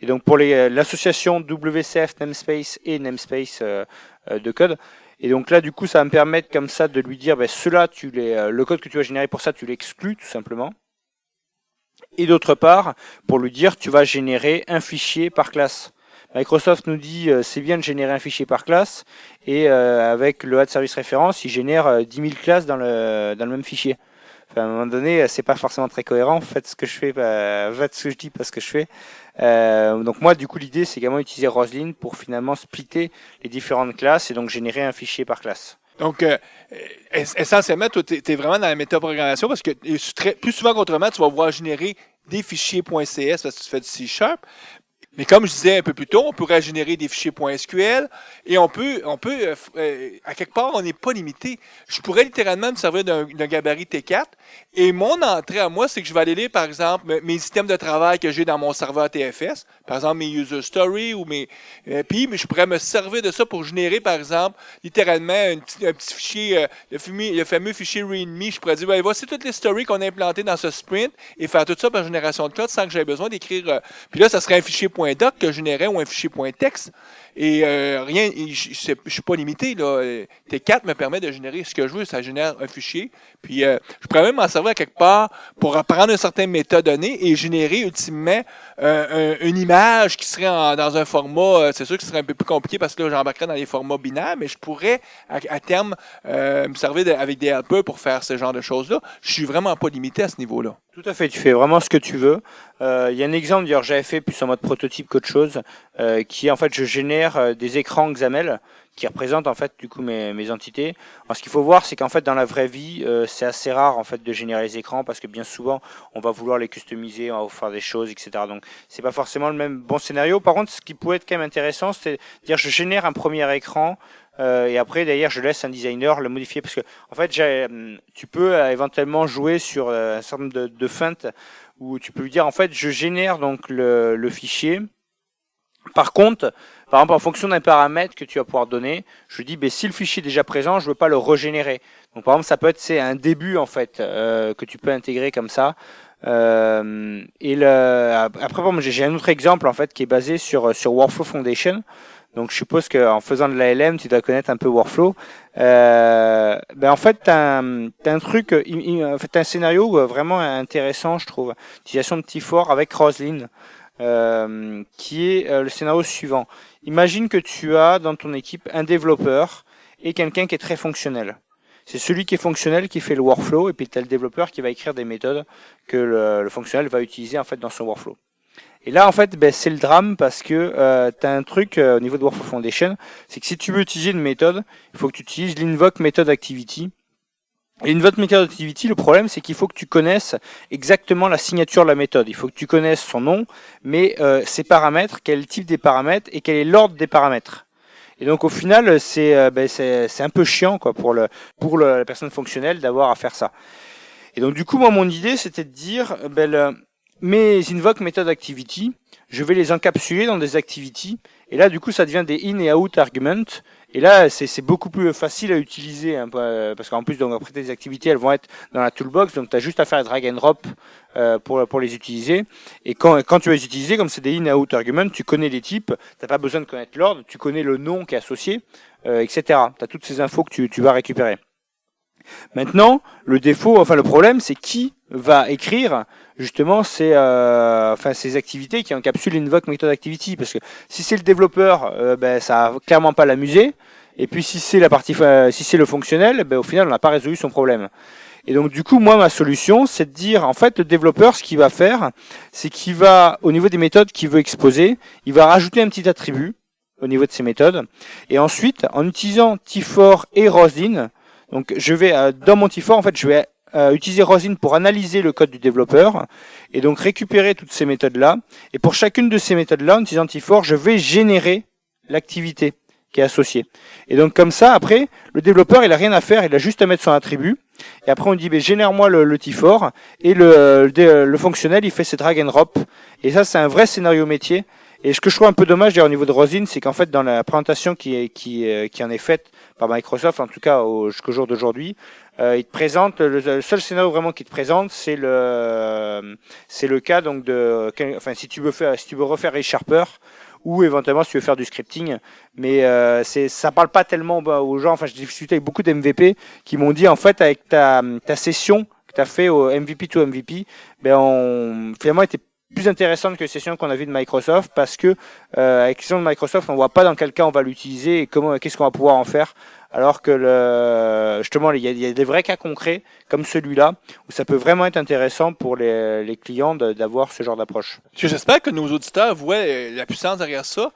Et donc pour l'association WCF namespace et namespace de code. Et donc là, du coup, ça va me permettre comme ça de lui dire, ceux-là, le code que tu vas générer pour ça, tu l'exclus tout simplement. Et d'autre part, pour lui dire, tu vas générer un fichier par classe. Microsoft nous dit, c'est bien de générer un fichier par classe, et avec le add service référence, il génère 10 000 classes dans le même fichier. Enfin, à un moment donné, c'est pas forcément très cohérent. Faites ce que je fais, faites ce que je dis, pas ce que je fais. Donc moi, du coup, l'idée, c'est également utiliser Roslyn pour finalement splitter les différentes classes et donc générer un fichier par classe. Donc, essentiellement, toi, tu es vraiment dans la métaprogrammation parce que plus souvent qu'autrement, tu vas pouvoir générer des fichiers .cs parce que tu fais du C#. Mais comme je disais un peu plus tôt, on pourrait générer des fichiers .sql et on peut à quelque part, on n'est pas limité. Je pourrais littéralement me servir d'un gabarit T4 et mon entrée à moi, c'est que je vais aller lire, par exemple, mes systèmes de travail que j'ai dans mon serveur TFS, par exemple mes user stories ou mais je pourrais me servir de ça pour générer, par exemple, littéralement un petit fichier, le fameux fichier README. Je pourrais dire, voici toutes les stories qu'on a implantées dans ce sprint et faire tout ça par génération de code sans que j'aie besoin d'écrire. Puis là, ça serait un fichier .doc que je générais ou un fichier .text. Et je suis pas limité, là. T4 me permet de générer ce que je veux, ça génère un fichier. Puis je pourrais même m'en servir quelque part pour apprendre un certain métadonnées et générer ultimement une image qui serait dans un format, c'est sûr que ce serait un peu plus compliqué parce que là j'embarquerais dans les formats binaires, mais je pourrais à terme me servir avec des helpers pour faire ce genre de choses-là. Je suis vraiment pas limité à ce niveau-là. Tout à fait, tu fais vraiment ce que tu veux. Il y a un exemple, d'ailleurs, j'avais fait plus en mode prototype qu'autre chose, qui est en fait, je génère des écrans XAML qui représentent en fait du coup mes entités. Alors, ce qu'il faut voir, c'est qu'en fait dans la vraie vie, c'est assez rare en fait de générer les écrans parce que bien souvent, on va vouloir les customiser, on va faire des choses, etc. Donc, c'est pas forcément le même bon scénario. Par contre, ce qui pourrait être quand même intéressant, c'est de dire je génère un premier écran. Et après, d'ailleurs, je laisse un designer le modifier parce que, en fait, tu peux éventuellement jouer sur un certain nombre de feintes où tu peux lui dire, en fait, je génère donc le fichier. Par contre, par exemple, en fonction d'un paramètre que tu vas pouvoir donner, je dis, si le fichier est déjà présent, je veux pas le régénérer. Donc, par exemple, ça peut être un début en fait que tu peux intégrer comme ça. Après, j'ai un autre exemple en fait qui est basé sur Workflow Foundation. Donc, je suppose qu'en faisant de l'ALM, tu dois connaître un peu Workflow. En fait, t'as un truc, t'as un scénario vraiment intéressant, je trouve. Utilisation de T4 avec Roslyn, qui est le scénario suivant. Imagine que tu as dans ton équipe un développeur et quelqu'un qui est très fonctionnel. C'est celui qui est fonctionnel qui fait le workflow, et puis tu as le développeur qui va écrire des méthodes que le fonctionnel va utiliser en fait dans son workflow. Et là, en fait, c'est le drame parce que tu as un truc au niveau de Workflow Foundation, c'est que si tu veux utiliser une méthode, il faut que tu utilises l'invoke method activity. Et l'invoke method activity, le problème, c'est qu'il faut que tu connaisses exactement la signature de la méthode. Il faut que tu connaisses son nom, mais ses paramètres, quel type des paramètres et quel est l'ordre des paramètres. Et donc au final, c'est un peu chiant quoi pour la personne fonctionnelle d'avoir à faire ça. Et donc du coup, moi, mon idée, c'était de dire mes invoke method activity, je vais les encapsuler dans des activities. Et là, du coup, ça devient des in et out arguments. Et là, c'est beaucoup plus facile à utiliser, hein, parce qu'en plus, donc après tes activités, elles vont être dans la toolbox, donc tu as juste à faire drag and drop pour les utiliser. Et quand tu vas les utiliser, comme c'est des in et out arguments, tu connais les types, t'as pas besoin de connaître l'ordre, tu connais le nom qui est associé, etc. Tu as toutes ces infos que tu vas récupérer. Maintenant, le problème, c'est qui va écrire justement ces activités qui encapsulent l'invoke method activity, parce que si c'est le développeur, ça va clairement pas l'amuser. Et puis si c'est si c'est le fonctionnel, au final on n'a pas résolu son problème. Et donc du coup, moi ma solution, c'est de dire en fait le développeur, ce qu'il va faire, c'est qu'il va au niveau des méthodes qu'il veut exposer, il va rajouter un petit attribut au niveau de ces méthodes, et ensuite en utilisant T4 et Rosin, donc je vais dans mon T4 en fait je vais utiliser Rosin pour analyser le code du développeur et donc récupérer toutes ces méthodes-là. Et pour chacune de ces méthodes-là, en utilisant T4, je vais générer l'activité qui est associée. Et donc comme ça, après, le développeur, il a rien à faire, il a juste à mettre son attribut. Et après, on dit, génère-moi le T4. Et le fonctionnel, il fait ses drag and drop. Et ça, c'est un vrai scénario métier. Et ce que je trouve un peu dommage d'ailleurs au niveau de Rosin, c'est qu'en fait, dans la présentation qui en est faite par Microsoft, en tout cas jusqu'au jour d'aujourd'hui, il te présente le seul scénario vraiment qu'il te présente, c'est le cas donc si tu veux refaire ReSharper ou éventuellement si tu veux faire du scripting, mais ça parle pas tellement aux gens. Enfin, j'ai discuté avec beaucoup d'MVP qui m'ont dit en fait avec ta session que tu as fait au MVP to MVP, finalement était plus intéressante que les sessions qu'on a vues de Microsoft, parce que avec les sessions de Microsoft, on voit pas dans quel cas on va l'utiliser et qu'est-ce qu'on va pouvoir en faire. Alors que justement, il y a des vrais cas concrets comme celui-là où ça peut vraiment être intéressant pour les clients d'avoir ce genre d'approche. J'espère que nos auditeurs voient la puissance derrière ça.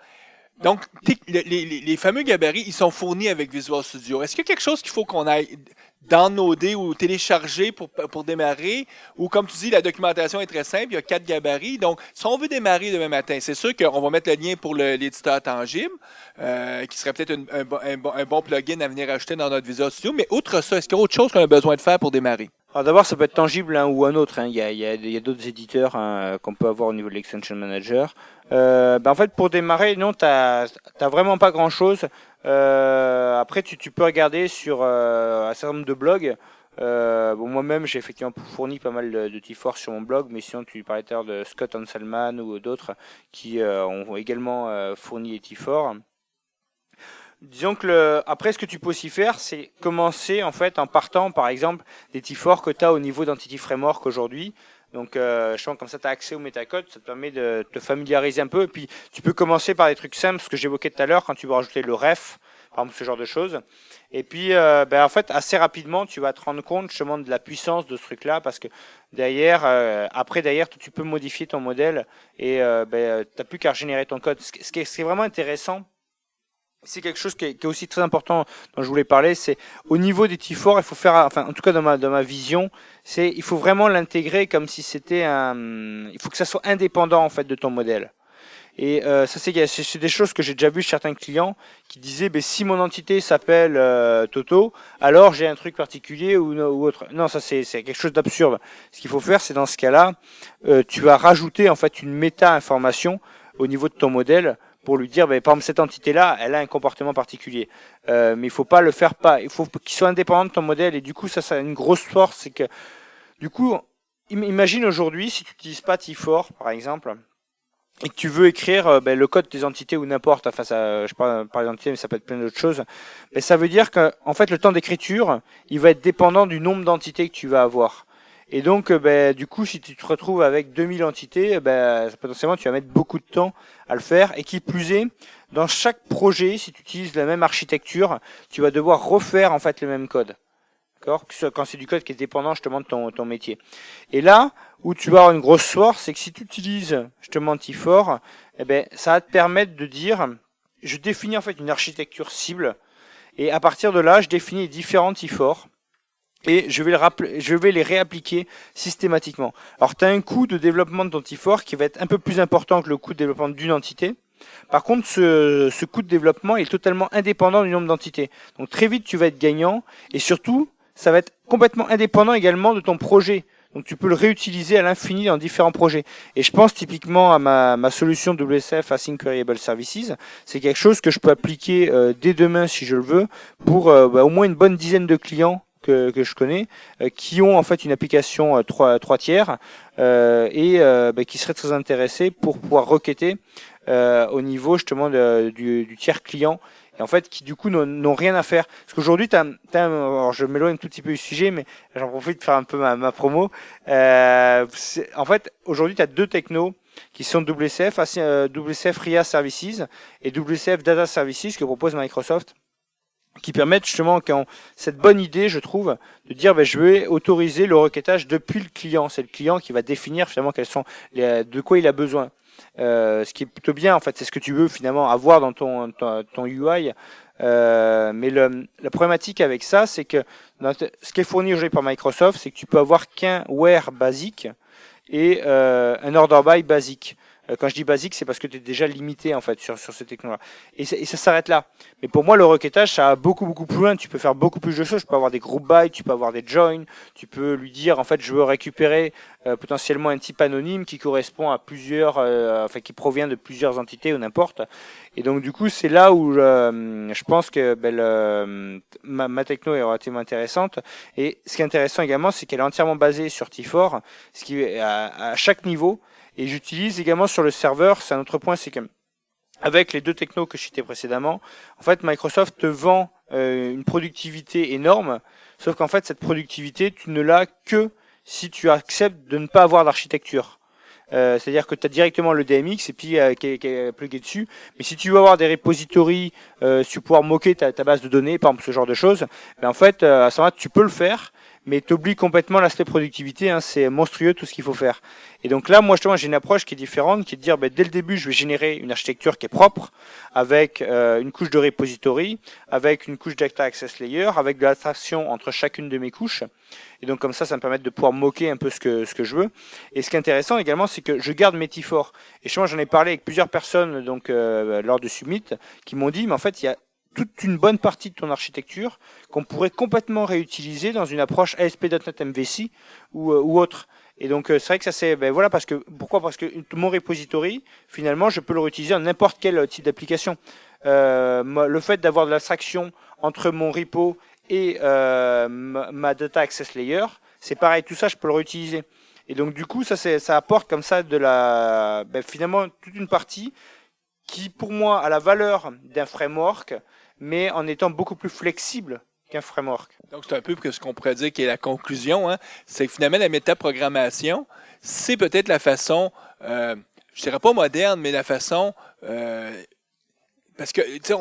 Donc, les fameux gabarits, ils sont fournis avec Visual Studio. Est-ce qu'il y a quelque chose qu'il faut qu'on aille downloader ou télécharger pour démarrer? Ou comme tu dis, la documentation est très simple, il y a 4 gabarits. Donc, si on veut démarrer demain matin, c'est sûr qu'on va mettre le lien pour l'éditeur tangible, qui serait peut-être un bon plugin à venir ajouter dans notre Visual Studio. Mais outre ça, est-ce qu'il y a autre chose qu'on a besoin de faire pour démarrer? Alors d'abord, ça peut être tangible ou un autre. Il y a d'autres éditeurs qu'on peut avoir au niveau de l'Extension Manager. En fait, pour démarrer, non, t'as vraiment pas grand-chose. Après, tu peux regarder sur un certain nombre de blogs. Moi-même, j'ai effectivement fourni pas mal de T4 sur mon blog, mais sinon, tu parlais tout à l'heure de Scott Hanselman ou d'autres qui ont également fourni les T4. Disons que après, ce que tu peux aussi faire, c'est commencer en fait en partant, par exemple, des T4 que tu as au niveau d'Entity Framework aujourd'hui. Donc, je pense comme ça, tu as accès au métacode, ça te permet de te familiariser un peu. Et puis, tu peux commencer par des trucs simples, ce que j'évoquais tout à l'heure, quand tu veux rajouter le ref, par exemple, ce genre de choses. Et puis, en fait, assez rapidement, tu vas te rendre compte justement de la puissance de ce truc-là, parce que derrière, tu peux modifier ton modèle et t'as plus qu'à régénérer ton code. Ce qui est vraiment intéressant, c'est quelque chose qui est aussi très important dont je voulais parler, c'est au niveau des T4, il faut faire, enfin en tout cas dans ma vision, il faut vraiment l'intégrer comme si c'était il faut que ça soit indépendant en fait de ton modèle. Et ça c'est des choses que j'ai déjà vu chez certains clients qui disaient si mon entité s'appelle Toto, alors j'ai un truc particulier ou autre. Non, ça c'est quelque chose d'absurde. Ce qu'il faut faire, c'est dans ce cas-là, tu vas rajouter en fait une méta-information au niveau de ton modèle pour lui dire, par exemple, cette entité-là, elle a un comportement particulier. Mais il faut pas le faire il faut qu'il soit indépendant de ton modèle. Et du coup, ça a une grosse force, c'est que, du coup, imagine aujourd'hui, si tu n'utilises pas T4, par exemple, et que tu veux écrire le code des entités ou n'importe, enfin, je parle par d'entités, mais ça peut être plein d'autres choses, ça veut dire que, en fait, le temps d'écriture, il va être dépendant du nombre d'entités que tu vas avoir. Et donc, du coup, si tu te retrouves avec 2000 entités, potentiellement, tu vas mettre beaucoup de temps à le faire. Et qui plus est, dans chaque projet, si tu utilises la même architecture, tu vas devoir refaire en fait le même code. D'accord ? Quand c'est du code qui est dépendant justement de ton métier. Et là, où tu vas avoir une grosse force, c'est que si tu utilises justement T4, ça va te permettre de dire, je définis en fait une architecture cible. Et à partir de là, je définis les différents T4. Et je vais les réappliquer systématiquement. Alors, tu as un coût de développement de ton T4 qui va être un peu plus important que le coût de développement d'une entité. Par contre, ce coût de développement est totalement indépendant du nombre d'entités. Donc, très vite, tu vas être gagnant. Et surtout, ça va être complètement indépendant également de ton projet. donc tu peux le réutiliser à l'infini dans différents projets. Et je pense typiquement à ma solution WSF Async Variable Services. C'est quelque chose que je peux appliquer dès demain si je le veux pour au moins une bonne dizaine de clients que je connais, qui ont en fait une application 3 tiers et qui seraient très intéressés pour pouvoir requêter au niveau justement du tiers client. Et en fait, qui du coup n'ont rien à faire. Parce qu'aujourd'hui, alors je m'éloigne un tout petit peu du sujet, mais j'en profite de faire un peu ma promo. En fait, aujourd'hui, tu as deux technos qui sont WCF, WCF RIA Services et WCF Data Services que propose Microsoft, qui permettent justement, cette bonne idée, je trouve, de dire je vais autoriser le requêtage depuis le client. C'est le client qui va définir finalement de quoi il a besoin. Ce qui est plutôt bien en fait, c'est ce que tu veux finalement avoir dans ton UI. Mais la problématique avec ça, c'est que ce qui est fourni aujourd'hui par Microsoft, c'est que tu peux avoir qu'un where basique et un order by basique. Quand je dis basique, c'est parce que tu es déjà limité en fait sur ces technologies-là. Et ça s'arrête là. Mais pour moi, le requêtage, ça va beaucoup plus loin. Tu peux faire beaucoup plus de choses. Tu peux avoir des group by, tu peux avoir des joins. Tu peux lui dire en fait, je veux récupérer potentiellement un type anonyme qui correspond à plusieurs, qui provient de plusieurs entités ou n'importe. Et donc du coup, c'est là où je pense que ma techno est relativement intéressante. Et ce qui est intéressant également, c'est qu'elle est entièrement basée sur T4, ce qui est à chaque niveau. Et j'utilise également sur le serveur, c'est un autre point, c'est que avec les deux technos que je citais précédemment, en fait Microsoft te vend une productivité énorme, sauf qu'en fait cette productivité, tu ne l'as que si tu acceptes de ne pas avoir d'architecture. C'est-à-dire que tu as directement le DMX et puis qui est plugué dessus. Mais si tu veux avoir des repositories, si tu veux pouvoir moquer ta base de données, par exemple ce genre de choses, en fait à ce moment-là tu peux le faire, mais tu oublies complètement l'aspect productivité. C'est monstrueux tout ce qu'il faut faire. Et donc là, moi justement, j'ai une approche qui est différente, qui est de dire dès le début, je vais générer une architecture qui est propre, avec une couche de repository, avec une couche data access layer, avec de l'abstraction entre chacune de mes couches. Et donc comme ça me permet de pouvoir moquer un peu ce que je veux. Et ce qui est intéressant également, c'est que je garde mes T4. Et justement, j'en ai parlé avec plusieurs personnes donc lors de Summit, qui m'ont dit, mais en fait, il y a toute une bonne partie de ton architecture qu'on pourrait complètement réutiliser dans une approche ASP.NET MVC ou autre. Et donc c'est vrai que ça c'est voilà parce que mon repository finalement je peux le réutiliser dans n'importe quel type d'application. Le fait d'avoir de l'abstraction entre mon repo et ma data access layer, c'est pareil, tout ça je peux le réutiliser. Et donc du coup ça apporte comme ça finalement toute une partie qui pour moi a la valeur d'un framework, mais en étant beaucoup plus flexible qu'un framework. Donc, c'est un peu ce qu'on pourrait dire qui est la conclusion, c'est que finalement, la métaprogrammation, c'est peut-être la façon, je dirais pas moderne, mais la façon, parce que, tu sais,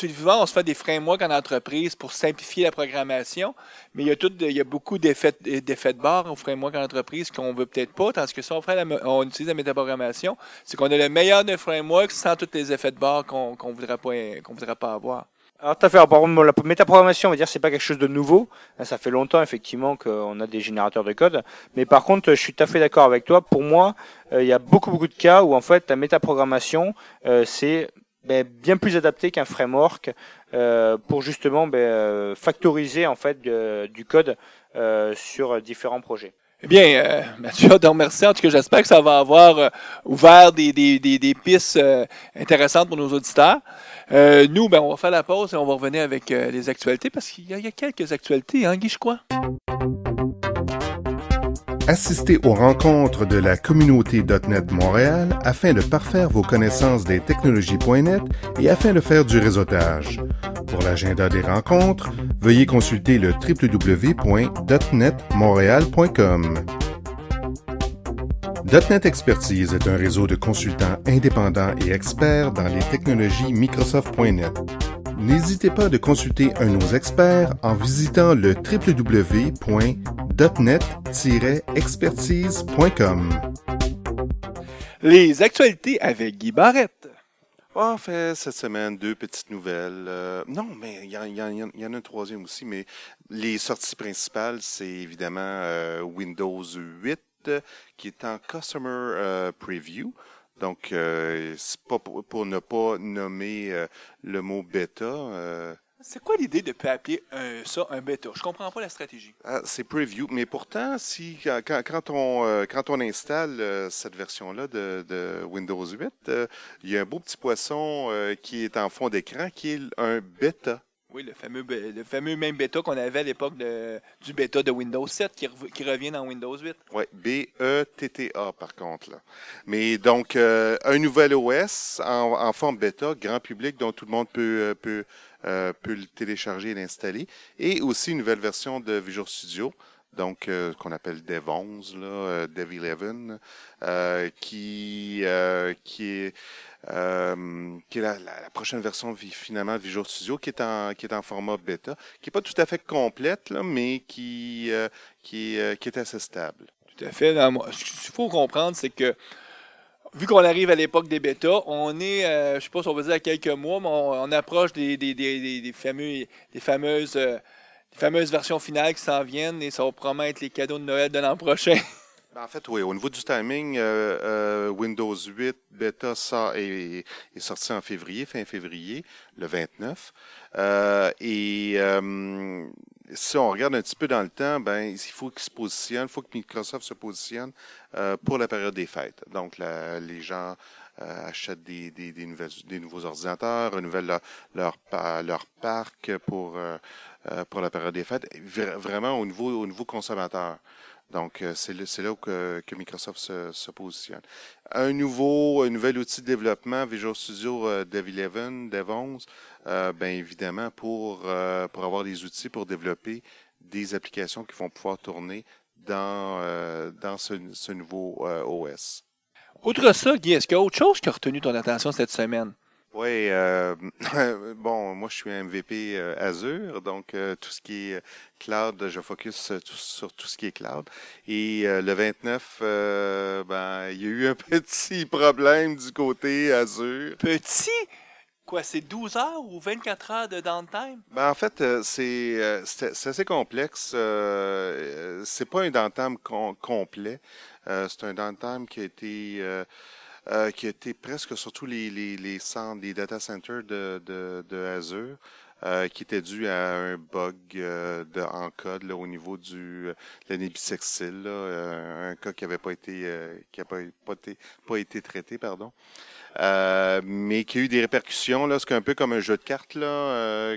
souvent, on se fait des frameworks en entreprise pour simplifier la programmation, mais il y a beaucoup d'effets de barre au framework en entreprise qu'on veut peut-être pas, tandis que si on utilise la métaprogrammation, c'est qu'on a le meilleur des frameworks sans tous les effets de barre qu'on voudrait pas avoir. Alors, tout à fait. Alors, par contre, la métaprogrammation, on va dire, c'est pas quelque chose de nouveau. Ça fait longtemps, effectivement, qu'on a des générateurs de code. Mais par contre, je suis tout à fait d'accord avec toi. Pour moi, il y a beaucoup de cas où, en fait, la métaprogrammation, c'est bien plus adapté qu'un framework pour justement factoriser, en fait, du code sur différents projets. Eh bien, Mathieu, donc merci. En tout cas, j'espère que ça va avoir ouvert des pistes intéressantes pour nos auditeurs. Nous, on va faire la pause et on va revenir avec les actualités parce qu'il y a quelques actualités, Guy, je crois. Assistez aux rencontres de la communauté .NET Montréal afin de parfaire vos connaissances des technologies.net et afin de faire du réseautage. Pour l'agenda des rencontres, veuillez consulter le www.netmontréal.com. .NET Expertise est un réseau de consultants indépendants et experts dans les technologies Microsoft.net. N'hésitez pas de consulter un de nos experts en visitant le www.net-expertise.com. Les actualités avec Guy Barrette. En fait, cette semaine, 2 petites nouvelles. Non, mais il y en a une troisième aussi, mais les sorties principales, c'est évidemment Windows 8 qui est en Customer Preview. Donc, c'est pas pour ne pas nommer le mot bêta. C'est quoi l'idée de pas appeler ça un bêta? Je comprends pas la stratégie. C'est preview, mais pourtant, quand on installe cette version-là de Windows 8, il y a un beau petit poisson qui est en fond d'écran qui est un bêta. Oui, le fameux même bêta qu'on avait à l'époque du bêta de Windows 7 qui revient dans Windows 8. Oui, BETTA par contre. Là. Mais donc, un nouvel OS en forme bêta, grand public, dont tout le monde peut le télécharger et l'installer. Et aussi une nouvelle version de Visual Studio, donc qu'on appelle Dev 11, là, Dev 11, qui est la prochaine version finalement de Visual Studio, qui est en format bêta, qui n'est pas tout à fait complète, là, mais qui est assez stable. Tout à fait. Ce qu'il faut comprendre, c'est que vu qu'on arrive à l'époque des bêtas, on est, je ne sais pas si on va dire à quelques mois, mais on approche des fameuses versions finales qui s'en viennent et ça va probablement être les cadeaux de Noël de l'an prochain. En fait, oui, au niveau du timing, Windows 8 Beta est sorti en février, fin février, le 29. Si on regarde un petit peu dans le temps, il faut il faut que Microsoft se positionne pour la période des fêtes. Donc, les gens achètent des nouveaux ordinateurs, renouvellent leur parc pour la période des fêtes, vraiment au niveau consommateur. Donc, c'est là où que Microsoft se positionne. Un nouvel outil de développement, Visual Studio Dev 11, évidemment, pour avoir des outils pour développer des applications qui vont pouvoir tourner dans ce nouveau OS. Outre ça, Guy, est-ce qu'il y a autre chose qui a retenu ton attention cette semaine? Oui, bon, moi je suis un MVP Azure, donc tout ce qui est cloud, je focus sur tout ce qui est cloud. Et le 29, il y a eu un petit problème du côté Azure. Petit? Quoi, c'est 12 heures ou 24 heures de downtime? En fait, c'est assez complexe. C'est pas un downtime complet. C'est un downtime qui a été presque sur tous les centres, les data centers de Azure, qui était dû à un bug en code là, au niveau de la nébisexile, un cas qui avait pas été traité, pardon. Mais qui a eu des répercussions là, c'est un peu comme un jeu de cartes là,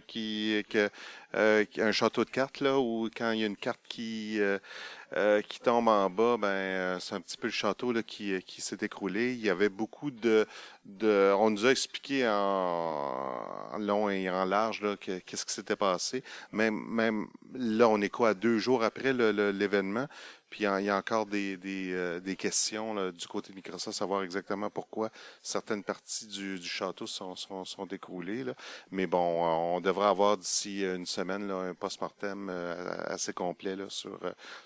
un château de cartes là, où quand il y a une carte qui tombe en bas, c'est un petit peu le château là, qui s'est écroulé. Il y avait beaucoup on nous a expliqué en long et en large là, qu'est-ce qui s'était passé. Même là, on est quoi, à 2 jours après l'événement. Puis il y a encore des questions là, du côté de Microsoft, savoir exactement pourquoi certaines parties du château sont écroulées. Là. Mais bon, on devrait avoir d'ici une semaine là, un post-mortem assez complet là,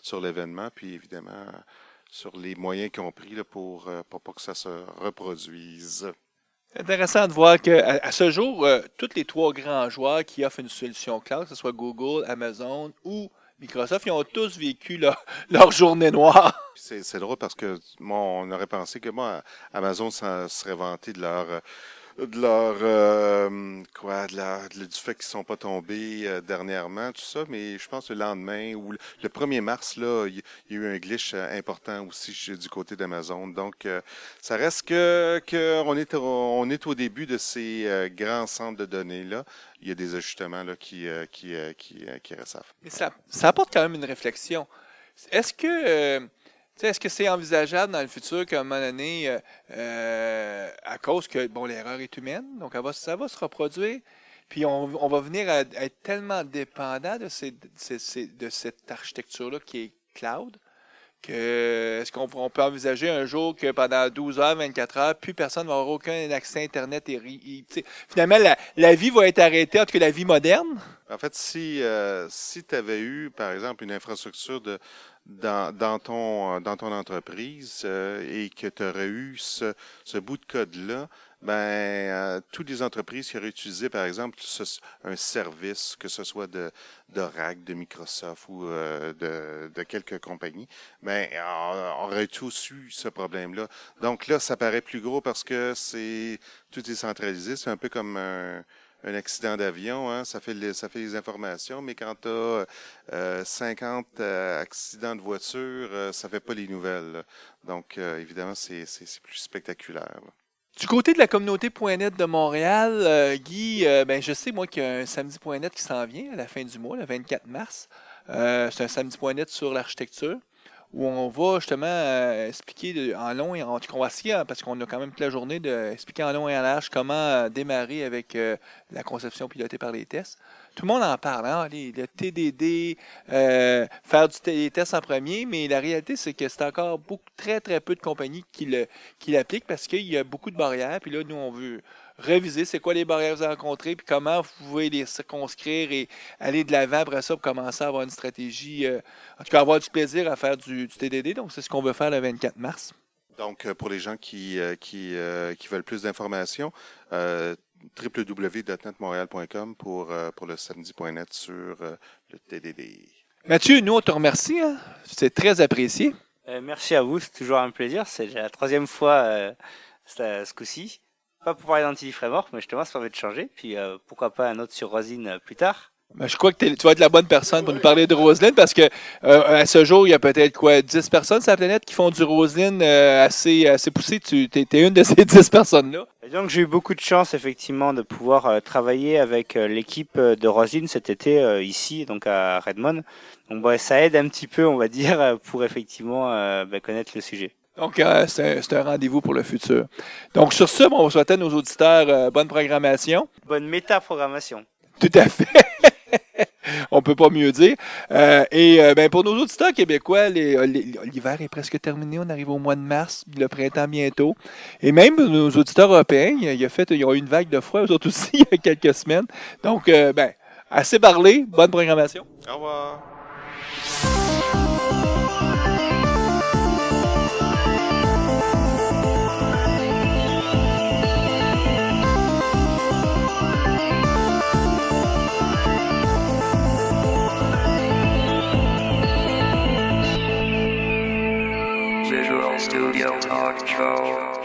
sur l'événement, puis évidemment sur les moyens qu'ils ont pris là, pour pas que ça se reproduise. C'est intéressant de voir qu'à ce jour, tous les 3 grands joueurs qui offrent une solution cloud, que ce soit Google, Amazon ou Microsoft, ils ont tous vécu leur journée noire. C'est drôle parce que on aurait pensé que Amazon serait vanté du fait qu'ils sont pas tombés dernièrement, tout ça, mais je pense le lendemain ou le 1er mars, là, il y a eu un glitch important aussi du côté d'Amazon. Donc, ça reste que on est au début de ces grands centres de données-là. Il y a des ajustements là, qui restent à faire. Mais ça apporte quand même une réflexion. Est-ce que c'est envisageable dans le futur qu'à un moment donné, à cause que l'erreur est humaine, donc ça va se reproduire, puis on va venir à être tellement dépendant de cette architecture-là qui est cloud, que est-ce qu'on peut envisager un jour que pendant 12 heures, 24 heures, plus personne ne va avoir aucun accès à Internet finalement, la vie va être arrêtée, en tout cas la vie moderne? En fait, si tu avais eu, par exemple, une infrastructure dans ton entreprise et que tu aurais eu ce bout de code-là, toutes les entreprises qui auraient utilisé, par exemple, un service, que ce soit d'Oracle, de Microsoft ou de quelques compagnies, auraient tous eu ce problème-là. Donc là, ça paraît plus gros parce que tout est centralisé. C'est un peu comme un accident d'avion, hein, ça fait les informations, mais quand tu as 50 accidents de voiture, ça fait pas les nouvelles. Là. Donc, évidemment, c'est plus spectaculaire. Là. Du côté de la communauté.net de Montréal, Guy, ben je sais moi qu'il y a un samedi.net qui s'en vient à la fin du mois, le 24 mars. C'est un samedi.net sur l'architecture où on va justement expliquer en long et en qu'on va essayer, parce qu'on a quand même toute la journée d'expliquer en long et en large comment démarrer avec la conception pilotée par les tests. Tout le monde en parle, hein? Le TDD, faire des tests en premier, mais la réalité, c'est que c'est encore très, très peu de compagnies qui l'appliquent parce qu'il y a beaucoup de barrières. Puis là, nous, on veut réviser c'est quoi les barrières que vous avez rencontrées, puis comment vous pouvez les circonscrire et aller de l'avant après ça pour commencer à avoir une stratégie, en tout cas avoir du plaisir à faire du TDD. Donc, c'est ce qu'on veut faire le 24 mars. Donc, pour les gens qui veulent plus d'informations, www.netmontréal.com pour le samedi.net sur le TDD. Mathieu, nous, on te remercie. Hein? C'est très apprécié. Merci à vous, c'est toujours un plaisir. C'est la 3e fois ce coup-ci. Pas pour parler d'Anti-Framework, mais justement, ça permet de changer. Puis pourquoi pas un autre sur Roslyn plus tard. Ben, je crois que tu vas être la bonne personne pour nous parler de Roslyn parce que à ce jour, il y a peut-être 10 personnes sur la planète qui font du Roslyn assez poussé. Tu es une de ces 10 personnes-là. Et donc j'ai eu beaucoup de chance effectivement de pouvoir travailler avec l'équipe de Roslyn cet été ici, donc à Redmond. Donc ça aide un petit peu, on va dire, pour effectivement connaître le sujet. Donc, c'est un rendez-vous pour le futur. Donc, sur ce, on va souhaiter à nos auditeurs bonne programmation. Bonne méta-programmation. Tout à fait. On peut pas mieux dire. Pour nos auditeurs québécois, l'hiver est presque terminé. On arrive au mois de mars, le printemps bientôt. Et même nos auditeurs européens, ils ont eu une vague de froid, eux autres aussi, il y a quelques semaines. Donc, assez parlé. Bonne programmation. Au revoir. Visual Studio Talk Show.